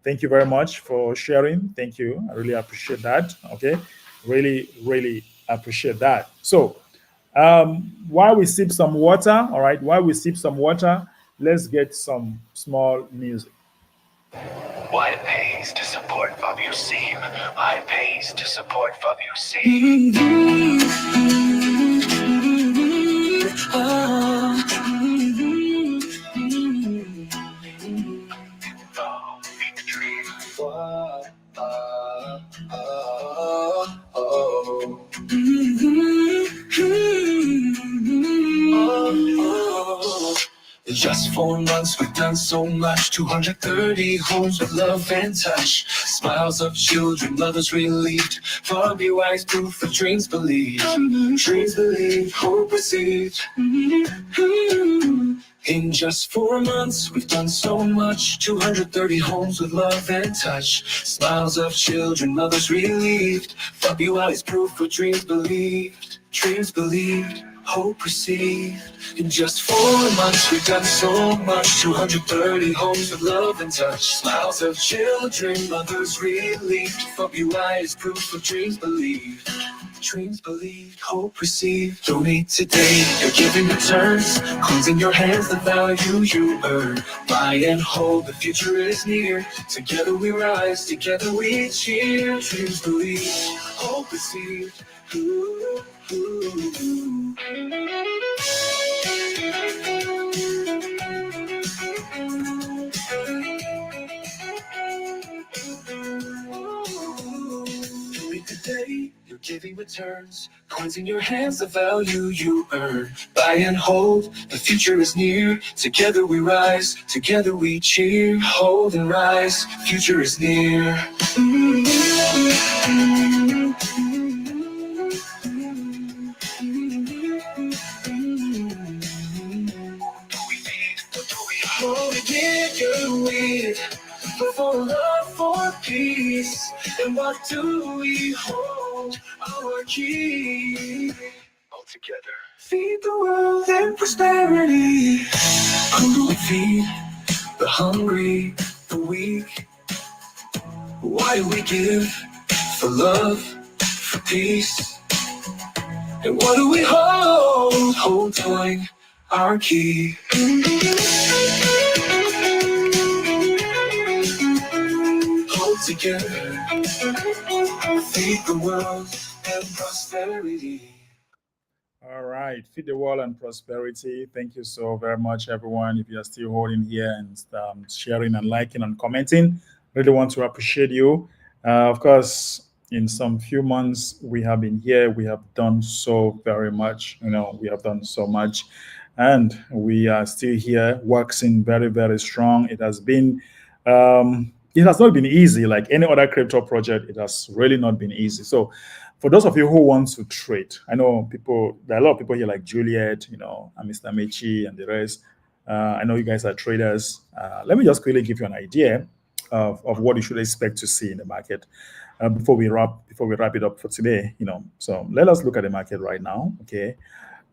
Thank you very much for sharing. Thank you. I really appreciate that. Okay, really, really appreciate that. So, while we sip some water, all right. While we sip some water, let's get some small music. Why it pays to support FWC. Why it pays to support FWC. In just 4 months, we've done so much. 230 homes with love and touch. Smiles of children, mothers relieved. Far be wise proof for dreams believed. Dreams believed, hope received. In just 4 months, we've done so much. 230 homes with love and touch. Smiles of children, mothers relieved. Far be wise proof for dreams believed. Dreams believed, hope received. In just 4 months, we've done so much. 230 homes with love and touch. Smiles of children, mothers relieved. FWI is proof of dreams believed. Dreams believed, hope received. Donate today, your giving returns. Coins in your hands, the value you earn. Buy and hold, the future is near. Together we rise, together we cheer. Dreams believed, hope received. Ooh, ooh, ooh. today, you're giving returns. Coins in your hands, the value you earn. Buy and hold, the future is near. Together we rise, together we cheer. Hold and rise, future is near. Hold it, get your weed. For love, for peace. And what do we hold? Our key. All together. Feed the world and prosperity. Who do we feed? The hungry, the weak. Why do we give? For love, for peace. And what do we hold? Hold tight, our key. Hold together, feed the world and prosperity. All right, feed the world and prosperity. Thank you so very much, everyone. If you are still holding here and sharing and liking and commenting, really want to appreciate you. Of course, in some few months we have been here, we have done so very much. We have done so much, and we are still here, waxing very, very strong. It has not been easy, like any other crypto project. It has really not been easy. So for those of you who want to trade, I know there are a lot of people here like Juliet, and Mr. Mechi and the rest. I know you guys are traders. Let me just quickly give you an idea of what you should expect to see in the market before we wrap it up for today. So let us look at the market right now. Okay.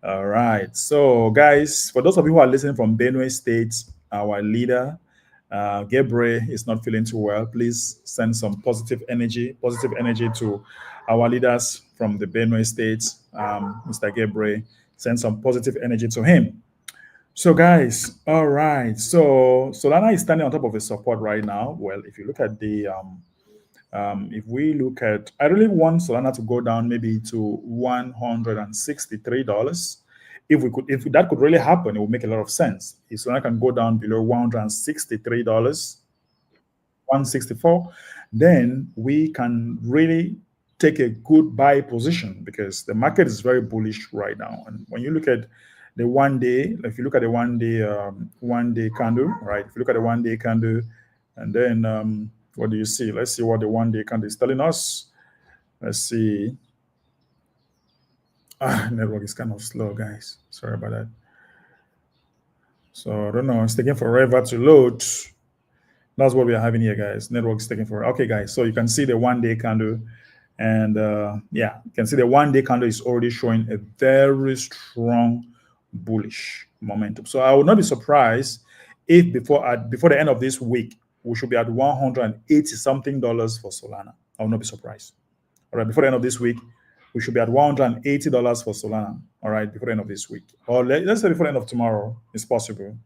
All right. So, guys, for those of you who are listening from Benue State, our leader, Gabriel, is not feeling too well. Please send some positive energy to our leaders from the Benue State, Mr. Gabriel. Send some positive energy to him. So, guys, all right. So, Solana is standing on top of a support right now. Well, if you look at if we look at, I really want Solana to go down maybe to $163. If that could really happen, it would make a lot of sense. If Solana can go down below $163, 164, then we can really take a good buy position because the market is very bullish right now. And when you look at the 1 day, if you look at the 1 day candle, right? If you look at the 1 day candle, and then what do you see? Let's see what the 1 day candle is telling us. Let's see. Network is kind of slow, guys. Sorry about that. So I don't know. It's taking forever to load. That's what we are having here, guys. Network is taking forever. Okay, guys. So you can see the 1 day candle. And yeah, you can see the 1 day candle is already showing a very strong bullish momentum. So I would not be surprised if before the end of this week, we should be at $180 something for Solana. I will not be surprised. All right, before the end of this week, we should be at $180 for Solana. All right, before the end of this week. Or let's say before the end of tomorrow, it's possible.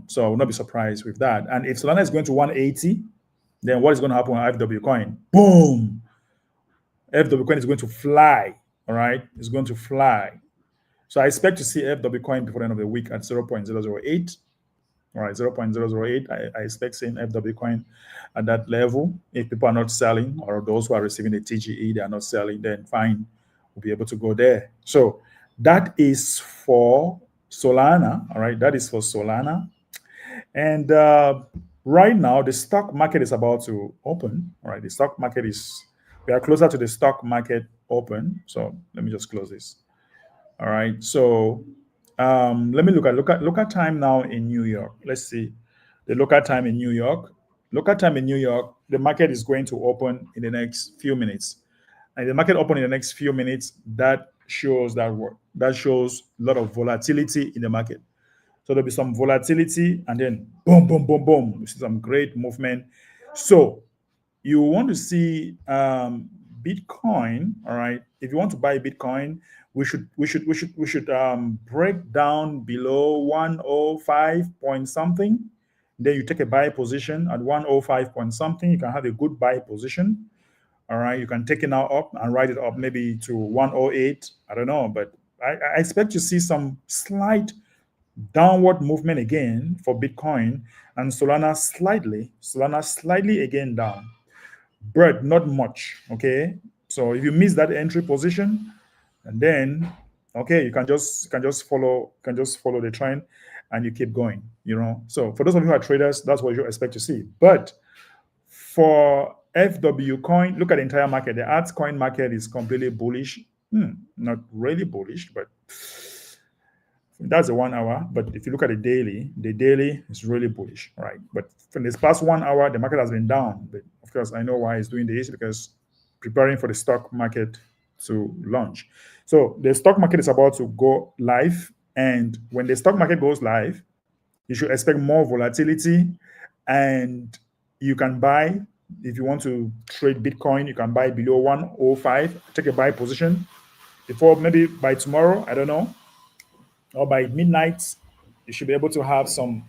So I will not be surprised with that. And if Solana is going to 180, then what is going to happen on FWcoin? Boom! FWcoin is going to fly. All right, it's going to fly. So I expect to see FWcoin before the end of the week at 0.008. All right, 0.008. I expect seeing FWcoin at that level. If people are not selling, or those who are receiving the TGE, they are not selling, then fine, we'll be able to go there. So that is for Solana. All right, that is for Solana. And right now, the stock market is about to open. All right, we are closer to the stock market open. So let me just close this. All right, so let me look at time now in New York. Let's see the local time in New York. Local time in New York, the market is going to open in the next few minutes. And the market open in the next few minutes, that shows a lot of volatility in the market. So there'll be some volatility, and then boom, boom, boom, boom. You see some great movement. So you want to see Bitcoin, all right? If you want to buy Bitcoin, we should break down below 105 point something. Then you take a buy position at 105 point something. You can have a good buy position. All right, you can take it now up and write it up maybe to 108. I don't know, but I expect to see some slight downward movement again for Bitcoin, and Solana slightly again down. But not much, okay? So if you miss that entry position, and then okay, you can just follow the trend, and you keep going. So for those of you who are traders, that's what you expect to see. But for FWcoin, look at the entire market. The altcoin market is completely bullish. Not really bullish, but that's the 1 hour. But if you look at the daily is really bullish, right? But from this past 1 hour, the market has been down. But of course, I know why it's doing this, because preparing for the stock market to launch. So the stock market is about to go live. And when the stock market goes live, you should expect more volatility, and you can buy. If you want to trade Bitcoin, you can buy below 105, take a buy position before, maybe by tomorrow, I don't know, or by midnight. You should be able to have some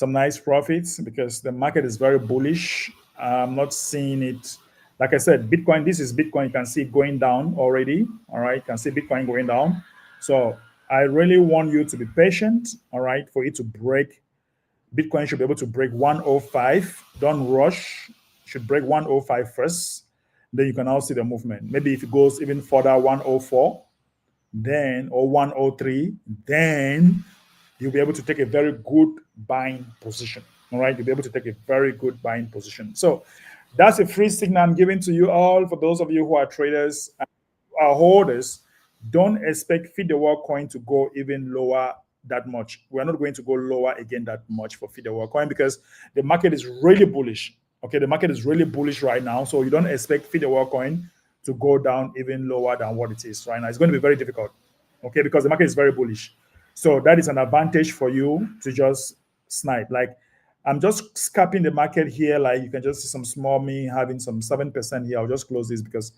nice profits, because the market is very bullish. I'm not seeing it. Like I said, Bitcoin, this is Bitcoin. You can see it going down already. All right. You can see Bitcoin going down. So I really want you to be patient. All right. For it to break, Bitcoin should be able to break 105. Don't rush. Should break 105 first. Then you can now see the movement. Maybe if it goes even further, 104, then, or 103, then you'll be able to take a very good buying position. All right, you'll be able to take a very good buying position. So that's a free signal I'm giving to you all. For those of you who are traders, are holders, don't expect Feed the World coin to go even lower that much. We're not going to go lower again that much for Feed the World coin, because the market is really bullish. Okay, the market is really bullish right now. So you don't expect Feed the World coin to go down even lower than what it is right now. It's going to be very difficult. Okay, because the market is very bullish. So that is an advantage for you to just snipe. Like, I'm just scalping the market here. Like, you can just see some small me having some 7% here. I'll just close this because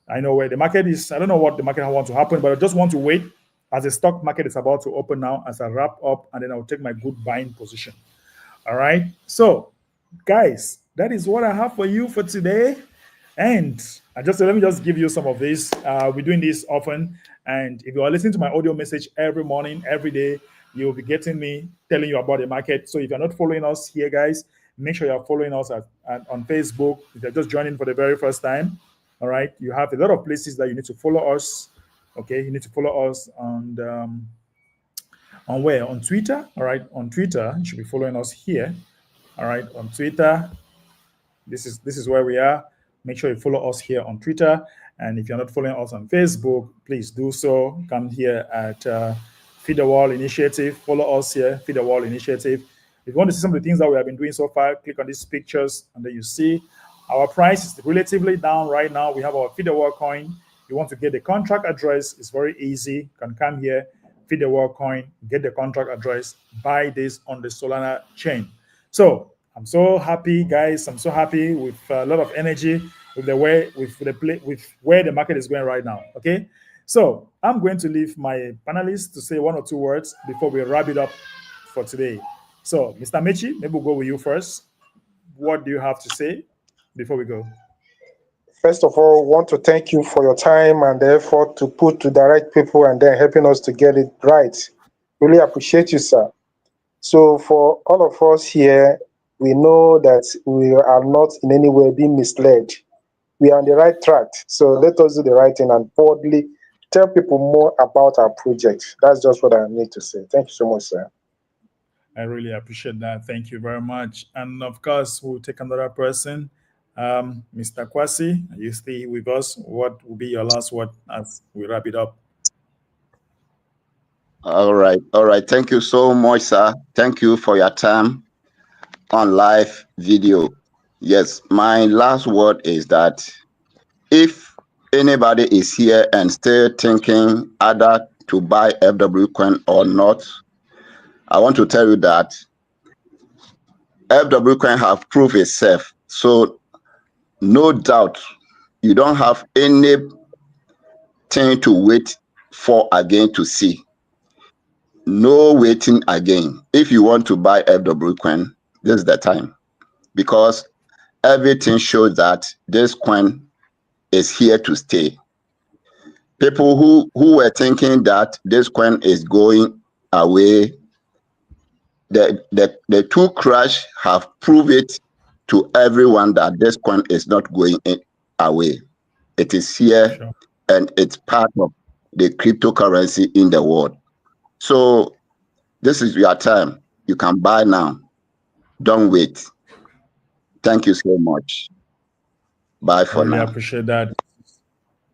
I know where the market is. I don't know what the market wants to happen, but I just want to wait as the stock market is about to open now, as I wrap up, and then I'll take my good buying position. All right. So, guys, that is what I have for you for today. And let me just give you some of this. We're doing this often, and if you are listening to my audio message every morning, every day, you'll be getting me telling you about the market. So if you're not following us here, guys, make sure you're following us on Facebook. If you're just joining for the very first time, all right, you have a lot of places that you need to follow us. Okay, you need to follow us on where? On Twitter. All right, on Twitter, you should be following us here. All right, on Twitter. This is where we are. Make sure you follow us here on Twitter. And if you're not following us on Facebook, please do so. Come here at Feed the Wall Initiative. Follow us here, Feed the Wall Initiative. If you want to see some of the things that we have been doing so far, click on these pictures, and then you see our price is relatively down right now. We have our Feed the Wall coin. You want to get the contract address, it's very easy. You can come here, Feed the Wall coin, get the contract address, buy this on the Solana chain. So I'm so happy, guys. I'm so happy with a lot of energy with where the market is going right now. Okay, so I'm going to leave my panelists to say one or two words before we wrap it up for today. So, Mr. Mechi, maybe we'll go with you first. What do you have to say before we go? First of all, want to thank you for your time and the effort to put to direct people and then helping us to get it right. Really appreciate you, sir. So for all of us here, we know that we are not in any way being misled. We are on the right track. So let us do the right thing and boldly tell people more about our project. That's just what I need to say. Thank you so much, sir. I really appreciate that. Thank you very much. And of course, we'll take another person. Mr. Kwasi, are you still with us? What will be your last word as we wrap it up? All right. Thank you so much, sir. Thank you for your time on live video. Yes, my last word is that if anybody is here and still thinking either to buy FWcoin or not, I want to tell you that FWcoin have proved itself. So no doubt you don't have anything to wait for again to see. No waiting again. If you want to buy FWcoin, this is the time, because everything shows that this coin is here to stay. People who were thinking that this coin is going away, the two crash have proved it to everyone that this coin is not going away. It is here Sure. and it's part of the cryptocurrency in the world. So this is your time. You can buy now. Don't wait. Thank you so much. Bye I for really now. appreciate that.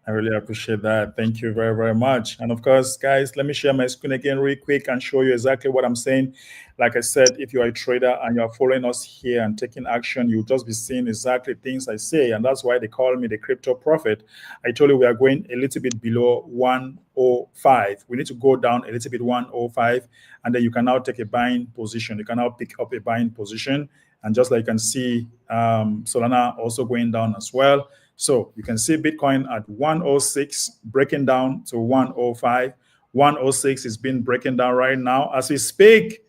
I really appreciate that. Thank you very, very much. And of course, guys, let me share my screen again real quick and show you exactly what I'm saying. Like I said, if you are a trader and you are following us here and taking action, you'll just be seeing exactly things I say. And that's why they call me the crypto prophet. I told you we are going a little bit below 105. We need to go down a little bit 105. And then you can now take a buying position. You can now pick up a buying position. And just like you can see, Solana also going down as well. So you can see Bitcoin at 106, breaking down to 105. 106 is being breaking down right now as we speak.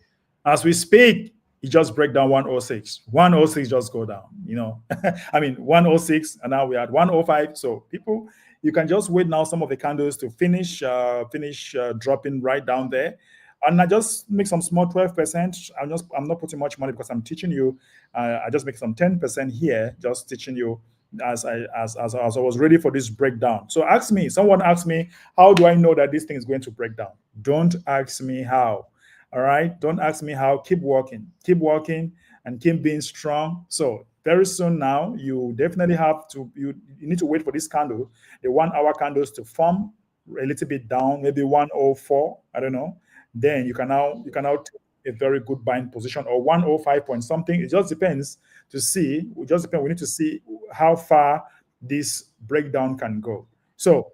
As we speak, it just break down 106. 106 just go down. I mean 106, and now we're at 105. So people, you can just wait now some of the candles to finish dropping right down there. And I just make some small 12%. I'm not putting much money because I'm teaching you. I just make some 10% here, just teaching you as I was ready for this breakdown. So someone asked me, how do I know that this thing is going to break down? Don't ask me how. All right. Don't ask me how. Keep working and keep being strong. So very soon now, you definitely you need to wait for this candle, the 1 hour candles to form a little bit down, maybe 104. I don't know. Then you can now take a very good buying position, or 105 point something. It just depends to see. It just depends. We need to see how far this breakdown can go. So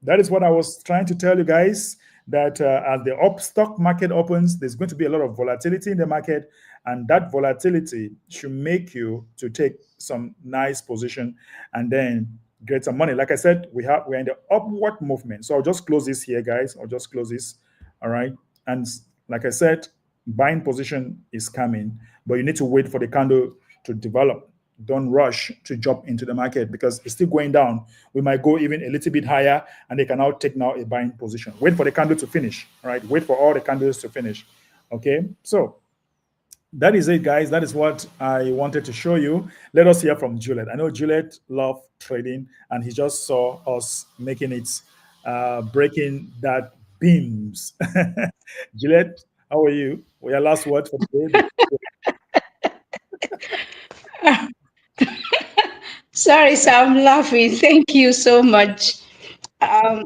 that is what I was trying to tell you guys, that as the stock market opens, there's going to be a lot of volatility in the market, and that volatility should make you to take some nice position and then get some money. Like I said, we're in the upward movement. So I'll just close this here, guys. I'll just close this. All right. And like I said, buying position is coming, but you need to wait for the candle to develop. Don't rush to jump into the market because it's still going down. We might go even a little bit higher, and they can now take now a buying position. Wait for the candle to finish. All right. Wait for all the candles to finish. Okay. So that is it, guys. That is what I wanted to show you. Let us hear from Juliet. I know Juliet loved trading, and he just saw us making it, breaking that beams. Juliet, how are you? Your last word for the day. Sorry, sir, I'm laughing. Thank you so much. Um,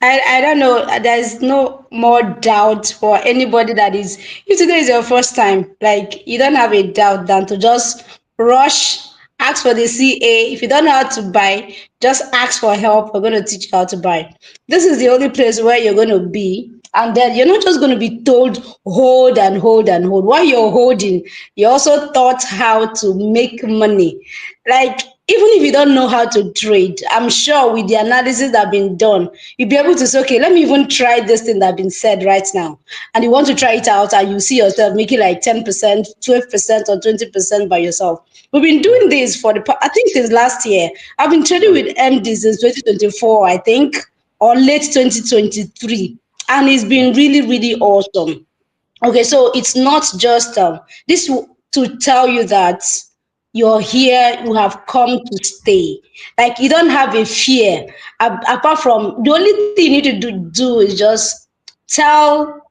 I don't know. There's no more doubt for anybody that is. If today is your first time, like you don't have a doubt than to just rush, ask for the CA. If you don't know how to buy, just ask for help. We're going to teach you how to buy. This is the only place where you're going to be. And then you're not just going to be told hold and hold and hold. While you're holding, you also taught how to make money. Like, even if you don't know how to trade, I'm sure with the analysis that have been done, you'll be able to say, okay, let me even try this thing that been said right now. And you want to try it out, and you see yourself making like 10%, 12%, or 20% by yourself. We've been Right, doing this I think since last year. I've been trading right, with MD since 2024, I think, or late 2023. And it's right, been really, really awesome. Okay, so it's not just to tell you that you're here, you have come to stay. Like you don't have a fear. Apart from the only thing you need to do is just tell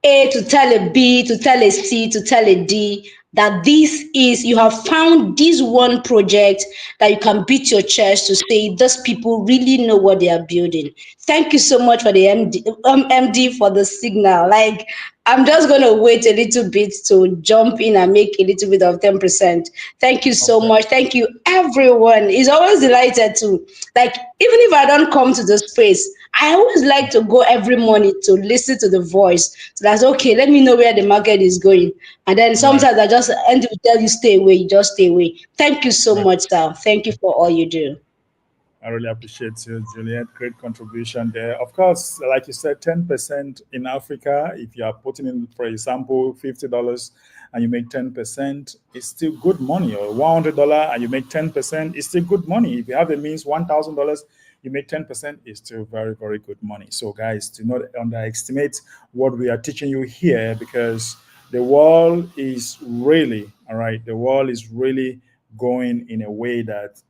a to tell a B to tell a C to tell a D that this is, you have found this one project that you can beat your chest to say those people really know what they are building. Thank you so much for the MD for the signal. Like I'm just going to wait a little bit to jump in and make a little bit of 10%. Thank you so okay, much. Thank you, everyone. It's always delighted to, like, even if I don't come to the space, I always like to go every morning to listen to the voice. So that's okay. Let me know where the market is going. And then right, sometimes I just end to tell you, stay away. You just stay away. Thank you so right. much, sir. Thank you for all you do. I really appreciate you, Juliet. Great contribution there. Of course, like you said, 10% in Africa, if you are putting in, for example, $50 and you make 10%, it's still good money. Or $100 and you make 10%, it's still good money. If you have the means, $1,000, you make 10%, it's still very, very good money. So, guys, do not underestimate what we are teaching you here, because the world is really, all right, the world is really going in a way that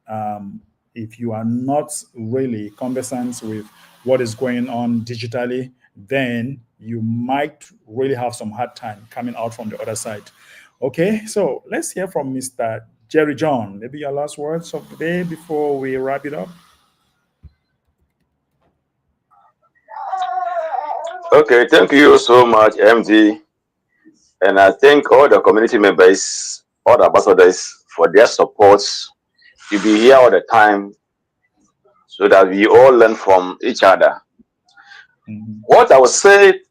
if you are not really conversant with what is going on digitally, then you might really have some hard time coming out from the other side. Okay, so let's hear from Mr. Jerry John. Maybe your last words of the day before we wrap it up. Okay, thank you so much, MD. And I thank all the community members, all the ambassadors for their support. To be here all the time so that we all learn from each other. Mhm. What I would say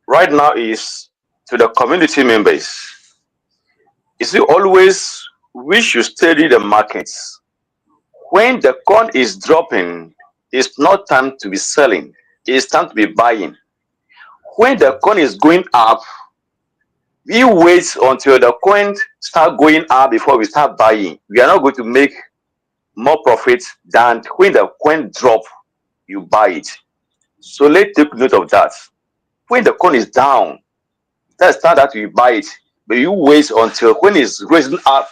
right now is to the community members, you see, always we should study the markets. When the corn is dropping, it's not time to be selling, it's time to be buying. When the corn is going up, we wait until the coin start going up before we start buying. We are not going to make more profit than when the coin drop, you buy it. So let's take note of that. When the coin is down, that's time that you buy it. But you wait until when it's raising up,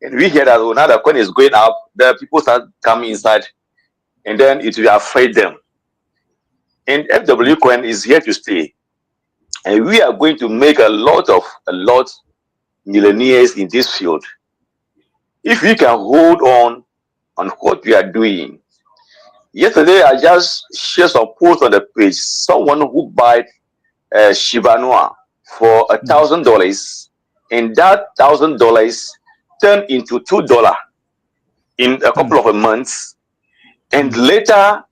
and we hear that, oh, now the coin is going up, the people start coming inside, and then it will affect them. And FWcoin is here to stay, and we are going to make a lot millionaires in this field. If we can hold on what we are doing. Yesterday, I just shared some post on the page. Someone who bought Shiba Inu for $1,000, and that $1,000 turned into $2 in a couple of months. And later,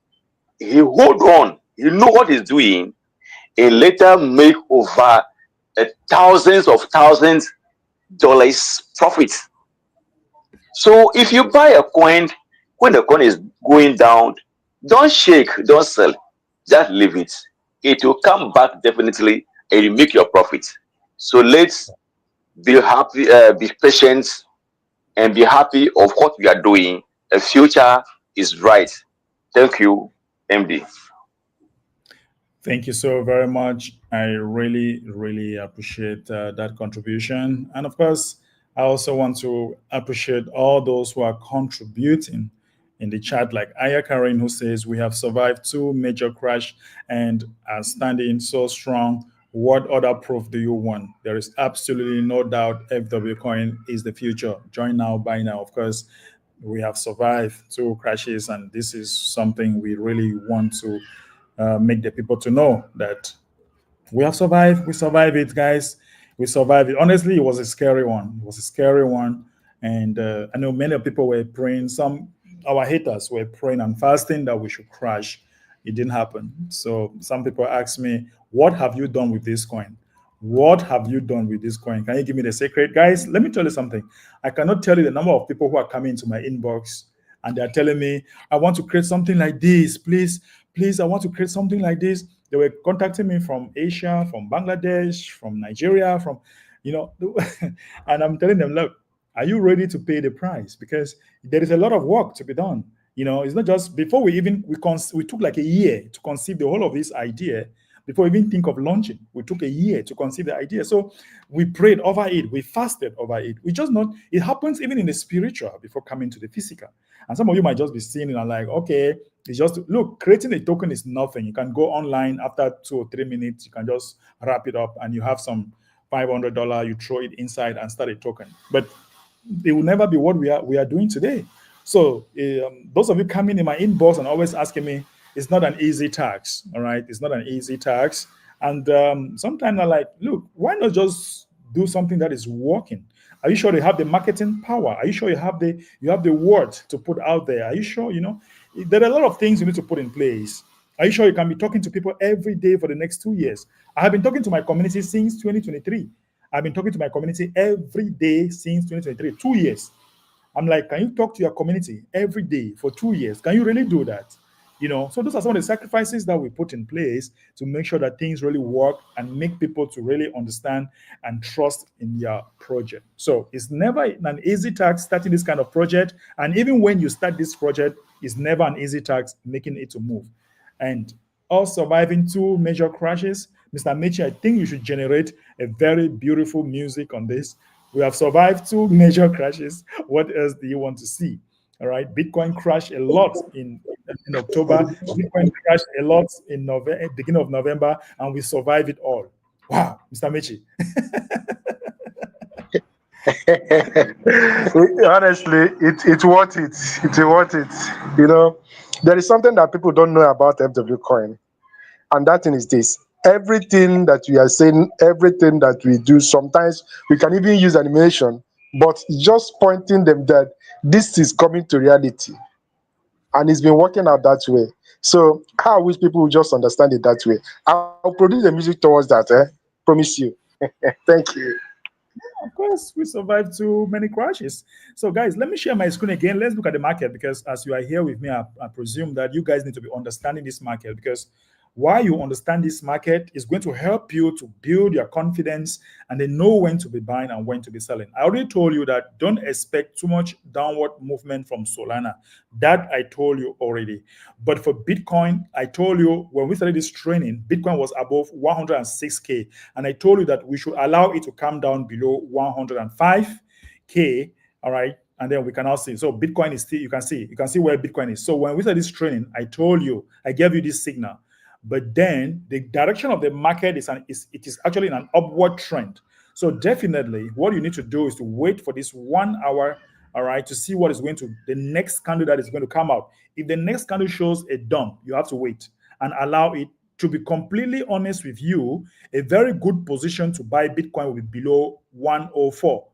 he hold on. He know what he's doing, and later make over thousands of dollars profit. So if you buy a coin when the coin is going down, don't shake, don't sell, just leave it. It will come back definitely, and you make your profit. So let's be happy, be patient, and be happy of what we are doing. The future is bright. Thank you, MD. Thank you so very much. I really, really appreciate that contribution. And of course, I also want to appreciate all those who are contributing in the chat, like Aya Karen, who says, we have survived two major crash and are standing so strong. What other proof do you want? There is absolutely no doubt FWcoin is the future. Join now, buy now. Of course, we have survived two crashes, and this is something we really want to make the people to know that we have survived. We survived it, guys. We survived it. Honestly, it was a scary one. It was a scary one, and I know many people were praying. Some our haters were praying and fasting that we should crash. It didn't happen. So some people ask me, "What have you done with this coin? What have you done with this coin? Can you give me the secret, guys?" Let me tell you something. I cannot tell you the number of people who are coming to my inbox and they're telling me, "I want to create something like this, please, please. I want to create something like this." They were contacting me from Asia, from Bangladesh, from Nigeria, from, you know, and I'm telling them, look, are you ready to pay the price? Because there is a lot of work to be done. It's not just before we took like a year to conceive the whole of this idea. Before we even think of launching, we took a year to conceive the idea. So we prayed over it, we fasted over it. We just not, it happens even in the spiritual before coming to the physical. And some of you might just be seeing it and like, okay, it's just, look, creating a token is nothing. You can go online after 2 or 3 minutes, you can just wrap it up and you have some $500, you throw it inside and start a token. But it will never be what we are doing today. So those of you coming in my inbox and always asking me, it's not an easy task. All right, it's not an easy task. And sometimes I'm like, look, why not just do something that is working? Are you sure you have the marketing power? Are you sure you have the word to put out there? Are you sure there are a lot of things you need to put in place? Are you sure you can be talking to people every day for the next 2 years? I have been talking to my community since 2023. I've been talking to my community every day since 2023, 2 years. I'm like, can you talk to your community every day for 2 years? Can you really do that? So those are some of the sacrifices that we put in place to make sure that things really work and make people to really understand and trust in your project. So it's never an easy task starting this kind of project. And even when you start this project, it's never an easy task making it to move. And us surviving two major crashes, Mr. Michi, I think you should generate a very beautiful music on this. We have survived two major crashes. What else do you want to see? All right, Bitcoin crashed a lot in October. Bitcoin crashed a lot in November, beginning of November, and we survived it all. Wow, Mr. Michi. Honestly, it's worth it. It's worth it. You know, there is something that people don't know about FWcoin, and that thing is this: everything that we are saying, everything that we do, sometimes we can even use animation, but just pointing them that this is coming to reality, and it's been working out that way. So I wish people would just understand it that way. I'll produce the music towards that. Promise you. Thank you. Of course, we survived too many crashes. So, guys, let me share my screen again. Let's look at the market because as you are here with me, I presume that you guys need to be understanding this market because while you understand this market, is going to help you to build your confidence and then know when to be buying and when to be selling. I already told you that don't expect too much downward movement from Solana. That I told you already. But for Bitcoin, I told you when we started this training, Bitcoin was above 106K. And I told you that we should allow it to come down below 105K. All right. And then we can now see. So Bitcoin is still, you can see where Bitcoin is. So when we started this training, I told you, I gave you this signal. But then the direction of the market it is actually in an upward trend. So definitely what you need to do is to wait for this 1 hour, all right, to see what is going to the next candle that is going to come out. If the next candle shows a dump, you have to wait and allow it. To be completely honest with you, a very good position to buy Bitcoin will be below 104.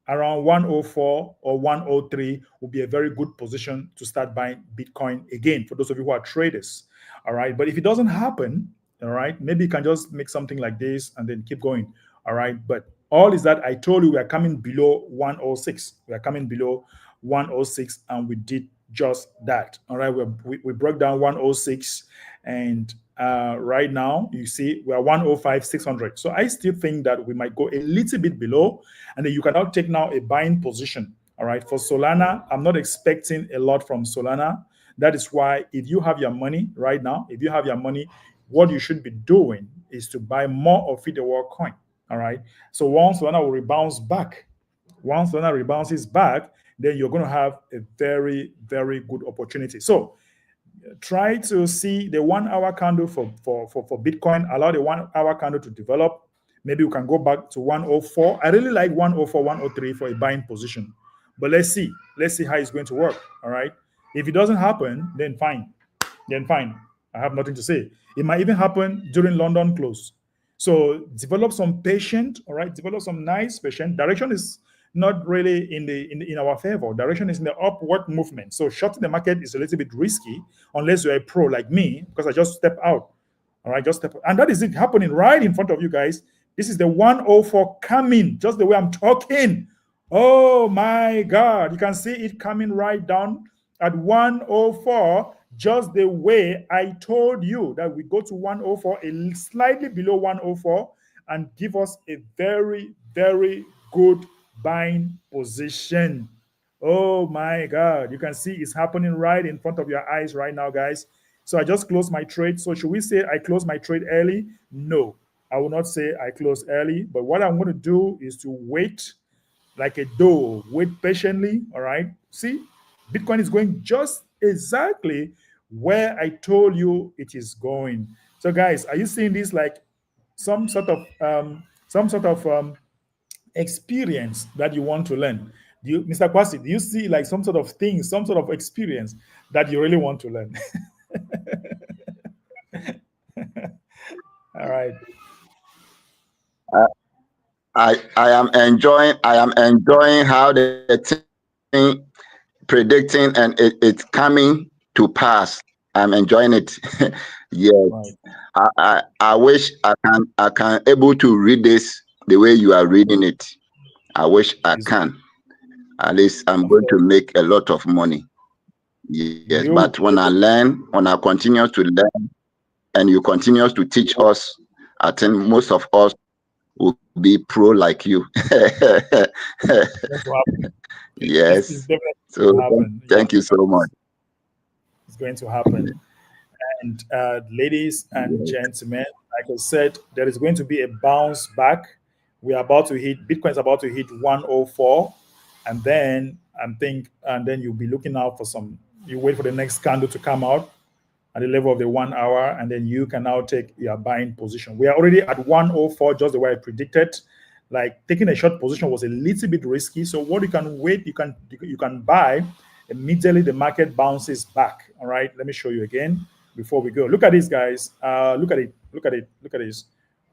Around 104 or 103 will be a very good position to start buying Bitcoin again for those of you who are traders. All right. But if it doesn't happen, all right, maybe you can just make something like this and then keep going. All right. But all is that I told you we are coming below 106. We are coming below 106 and we did just that. All right. We broke down 106 and right now you see we are 105 600. So I still think that we might go a little bit below and then you can now take now a buying position. All right, for Solana, I'm not expecting a lot from Solana. That is why if you have your money right now, if you have your money, what you should be doing is to buy more of FWcoin. All right, so once Solana will rebounds back, once Solana rebounds back, then you're going to have a very, very good opportunity. So try to see the 1 hour candle for Bitcoin, allow the 1 hour candle to develop. Maybe we can go back to 104. I really like 104, 103 for a buying position. But let's see. Let's see how it's going to work. All right. If it doesn't happen, then fine. Then fine. I have nothing to say. It might even happen during London close. So develop some patience, all right? Develop some nice patience. Direction is not really in our favor. Direction is in the upward movement. So shorting the market is a little bit risky unless you're a pro like me, because I just step out. All right, just step out. And that is it happening right in front of you guys. This is the 104 coming, just the way I'm talking. Oh my God. You can see it coming right down at 104, just the way I told you that we go to 104, slightly below 104, and give us a very, very good buying position. Oh my God. You can see it's happening right in front of your eyes right now, guys. So I just closed my trade. So should we say I closed my trade early? No, I will not say I closed early. But what I'm going to do is to wait like a doe, wait patiently. All right. See, Bitcoin is going just exactly where I told you it is going. So, guys, are you seeing this like some sort of experience that you want to learn? Do you, Mr. Kwasi, do you see like some sort of thing, some sort of experience that you really want to learn? All right. I am enjoying how the thing predicting and it's coming to pass. I'm enjoying it. Yes. Right. I wish I can able to read this the way you are reading it. I wish I Is can. At least I'm going to okay. make a lot of money. Yes. Do But you when I learn, when I continue to learn and you continue to teach us, I think most of us will be pro like you. going to happen? It's Yes. definitely going So to happen. You thank you so much. it's going to happen. And ladies and Yes. gentlemen, like I said, there is going to be a bounce back. We are about to hit Bitcoin is about to hit 104. and then you'll be looking out for some. You wait for the next candle to come out at the level of the 1 hour, and then you can now take your buying position. We are already at 104, just the way I predicted. Like taking a short position was a little bit risky. So what you can wait, you can buy immediately the market bounces back. All right, let me show you again before we go. Look at this, guys. Look at it. Look at it. Look at this.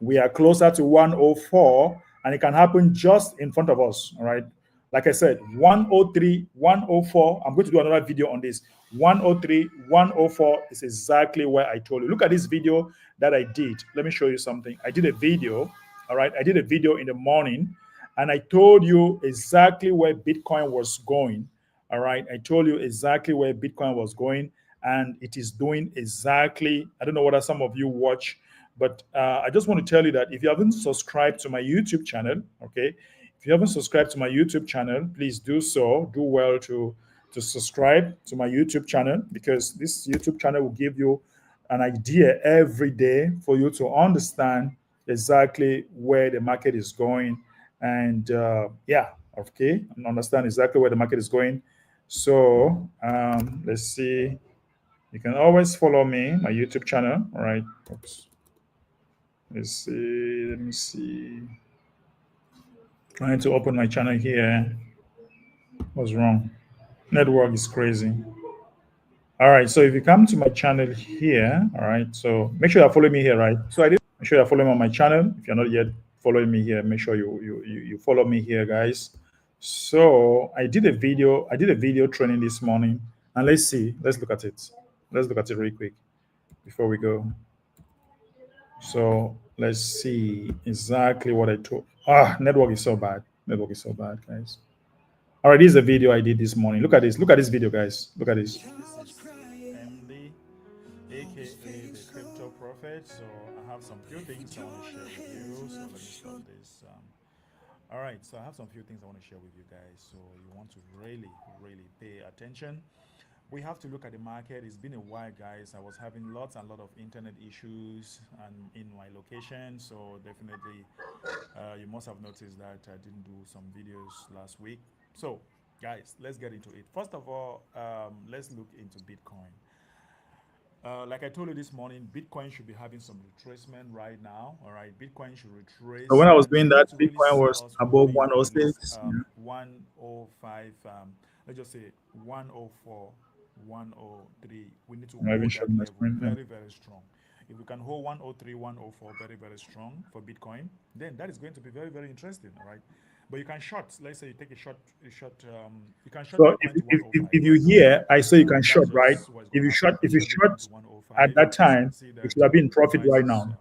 We are closer to 104, and it can happen just in front of us. All right. Like I said, 103, 104. I'm going to do another video on this. 103, 104 is exactly where I told you. Look at this video that I did. Let me show you something. I did a video. All right. I did a video in the morning, and I told you exactly where Bitcoin was going. All right. I told you exactly where Bitcoin was going, and it is doing exactly. I don't know whether some of you watch, but I just want to tell you that if you haven't subscribed to my YouTube channel, okay, if you haven't subscribed to my YouTube channel, please do so. Do well to subscribe to my YouTube channel, because this YouTube channel will give you an idea every day for you to understand exactly where the market is going, and yeah, okay, and understand exactly where the market is going. So let's see. You can always follow me, my YouTube channel. All right. Oops. Let's see. Let me see. Trying to open my channel here. What's wrong? Network is crazy. All right. So if you come to my channel here, all right. So make sure you're following me here, right? So I did make sure you're following me on my channel. If you're not yet following me here, make sure you follow me here, guys. So I did a video. I did a video training this morning, and let's see. Let's look at it. Let's look at it really quick before we go. So let's see exactly what I told. Network is so bad. Network is so bad, guys. All right, this is a video I did this morning. Look at this. Look at this video, guys. Look at this. This is MD, aka the Crypto Prophet. So I have some few things I want to share with you. So let me stop this. All right, so I have some few things I want to share with you guys. So you want to really, really pay attention. We have to look at the market. It's been a while, guys. I was having lots and lot of internet issues and in my location. So definitely, you must have noticed that I didn't do some videos last week. So, guys, let's get into it. First of all, let's look into Bitcoin. Like I told you this morning, Bitcoin should be having some retracement right now. All right, Bitcoin should retrace. So when I was doing that, Bitcoin was above 106, 105. Let's just say 104, 103. We need to hold that level very, very strong. If we can hold 103, 104 very, very strong for Bitcoin, then that is going to be very, very interesting. All right. But you can short. Let's say you take a short. You can short. So if you hear, I say you can short, right? If you short at that time, you should have been in profit right now.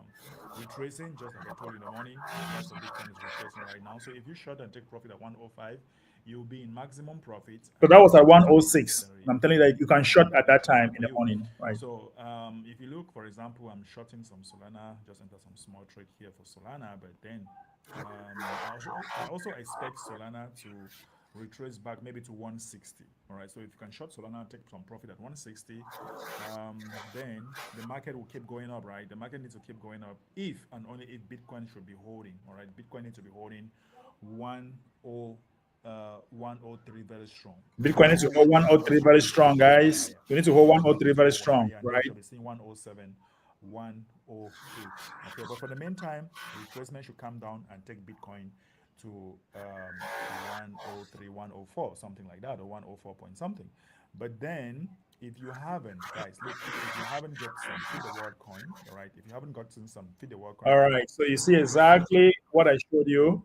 Retracing, just like I told you in the morning, price of Bitcoin is retracing right now. So if you short and take profit at 105, you'll be in maximum profit. So that was at 106. I'm telling you that you can short at that time in the morning, right? So if you look, for example, I'm shorting some Solana, just enter some small trade here for Solana, but then I also expect Solana to retrace back maybe to 160. All right, so if you can short Solana, take some profit at 160, then the market will keep going up, right? The market needs to keep going up if and only if Bitcoin should be holding. All right, Bitcoin needs to be holding 103 very strong. Bitcoin needs to hold 103 very strong, guys. We need to hold 103 very strong, right? We should be seeing 107, 108. Okay, but for the meantime, retracement should come down and take Bitcoin to 103, 104, something like that, or 104 point something. But then, if you haven't, guys, look, if you haven't got some feed the world coin, all right, if you haven't gotten some feed the world coin. All right, so you see exactly what I showed you.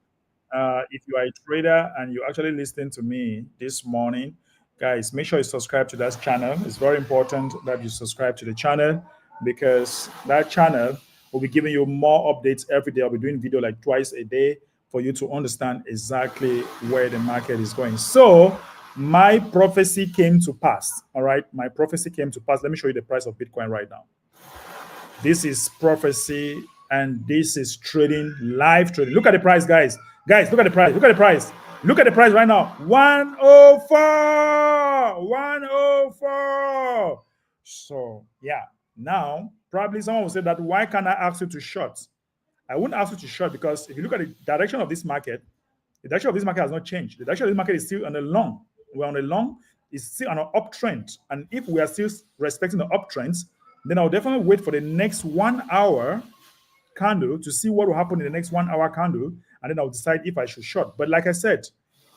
If you are a trader and you actually listening to me this morning, guys, make sure you subscribe to that channel. It's very important that you subscribe to the channel, because that channel will be giving you more updates every day. I'll be doing video like twice a day for you to understand exactly where the market is going. So my prophecy came to pass. All right, my prophecy came to pass. Let me show you the price of Bitcoin right now. This is prophecy, and this is trading, live trading. Look at the price, guys. Guys, look at the price. Look at the price. Look at the price right now. 104. 104. So, yeah. Now, probably someone will say that, why can't I ask you to short? I wouldn't ask you to short, because if you look at the direction of this market, The direction of this market has not changed. The direction of this market is still on a long. We're on a long, it's still on an uptrend. And if we are still respecting the uptrends, then I'll definitely wait for the next 1 hour candle to see what will happen in the next 1 hour candle, and then I'll decide if I should short. But like I said,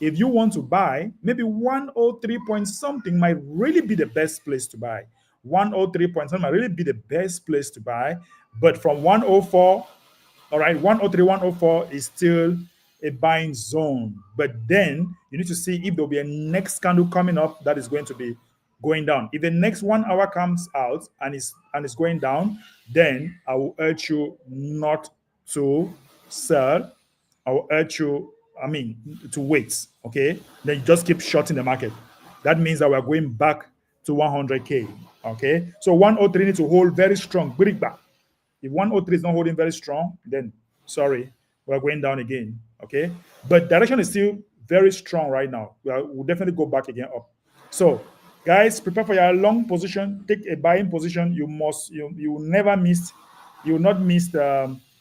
if you want to buy, maybe 103 point something might really be the best place to buy. 103 point something might really be the best place to buy. But from 104, all right, 103, 104 is still a buying zone. But then you need to see if there'll be a next candle coming up that is going to be going down. If the next 1 hour comes out and is going down, then I will urge you not to sell. I will urge you, to wait. Okay, then you just keep shorting the market. That means that we're going back to 100K. Okay, so 103 needs to hold very strong. Bring it back. If 103 is not holding very strong, then sorry, we're going down again. Okay, but direction is still very strong right now. We'll definitely go back again up. So, guys, prepare for your long position. Take a buying position. You will never miss. You will not miss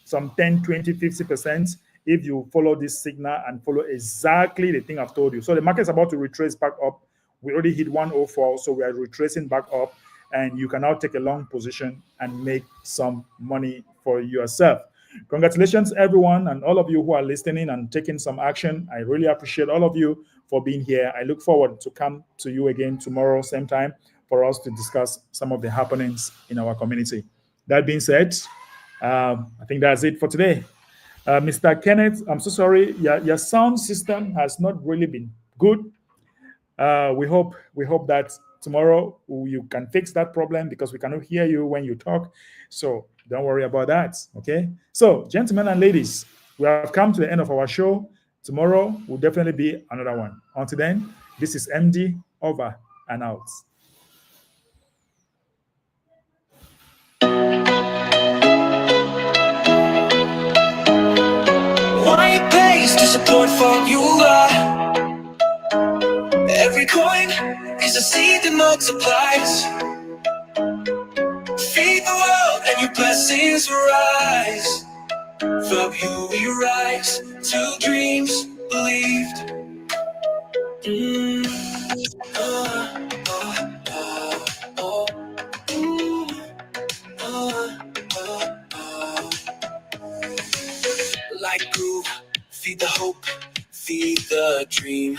some 10, 20, 50% if you follow this signal and follow exactly the thing I've told you. So the market's about to retrace back up. We already hit 104, so we are retracing back up, and you can now take a long position and make some money for yourself. Congratulations, everyone, and all of you who are listening and taking some action. I really appreciate all of you for being here. I look forward to come to you again tomorrow, same time, for us to discuss some of the happenings in our community. That being said, I think that's it for today. Mr. Kenneth, I'm so sorry. Your sound system has not really been good. We hope that tomorrow you can fix that problem, because we cannot hear you when you talk. So don't worry about that. Okay. So, gentlemen and ladies, we have come to the end of our show. Tomorrow will definitely be another one. Until then, this is MD, over and out. Why it pays to support FWA. Every coin is a seed that multiplies. Feed the world and your blessings rise. From you we rise to dreams believed. Like groove, feed the hope, feed the dream.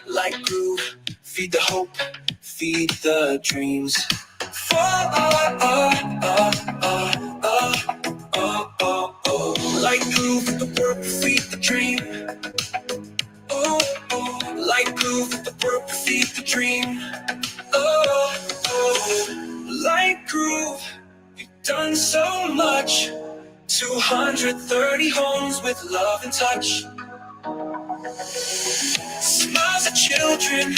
Like groove, feed the hope, feed the dreams. Like groove, the work, feed the dream. Like groove, the work, feed the dream. Like groove, you've done so much. 230 homes with love and touch. Smiles of children,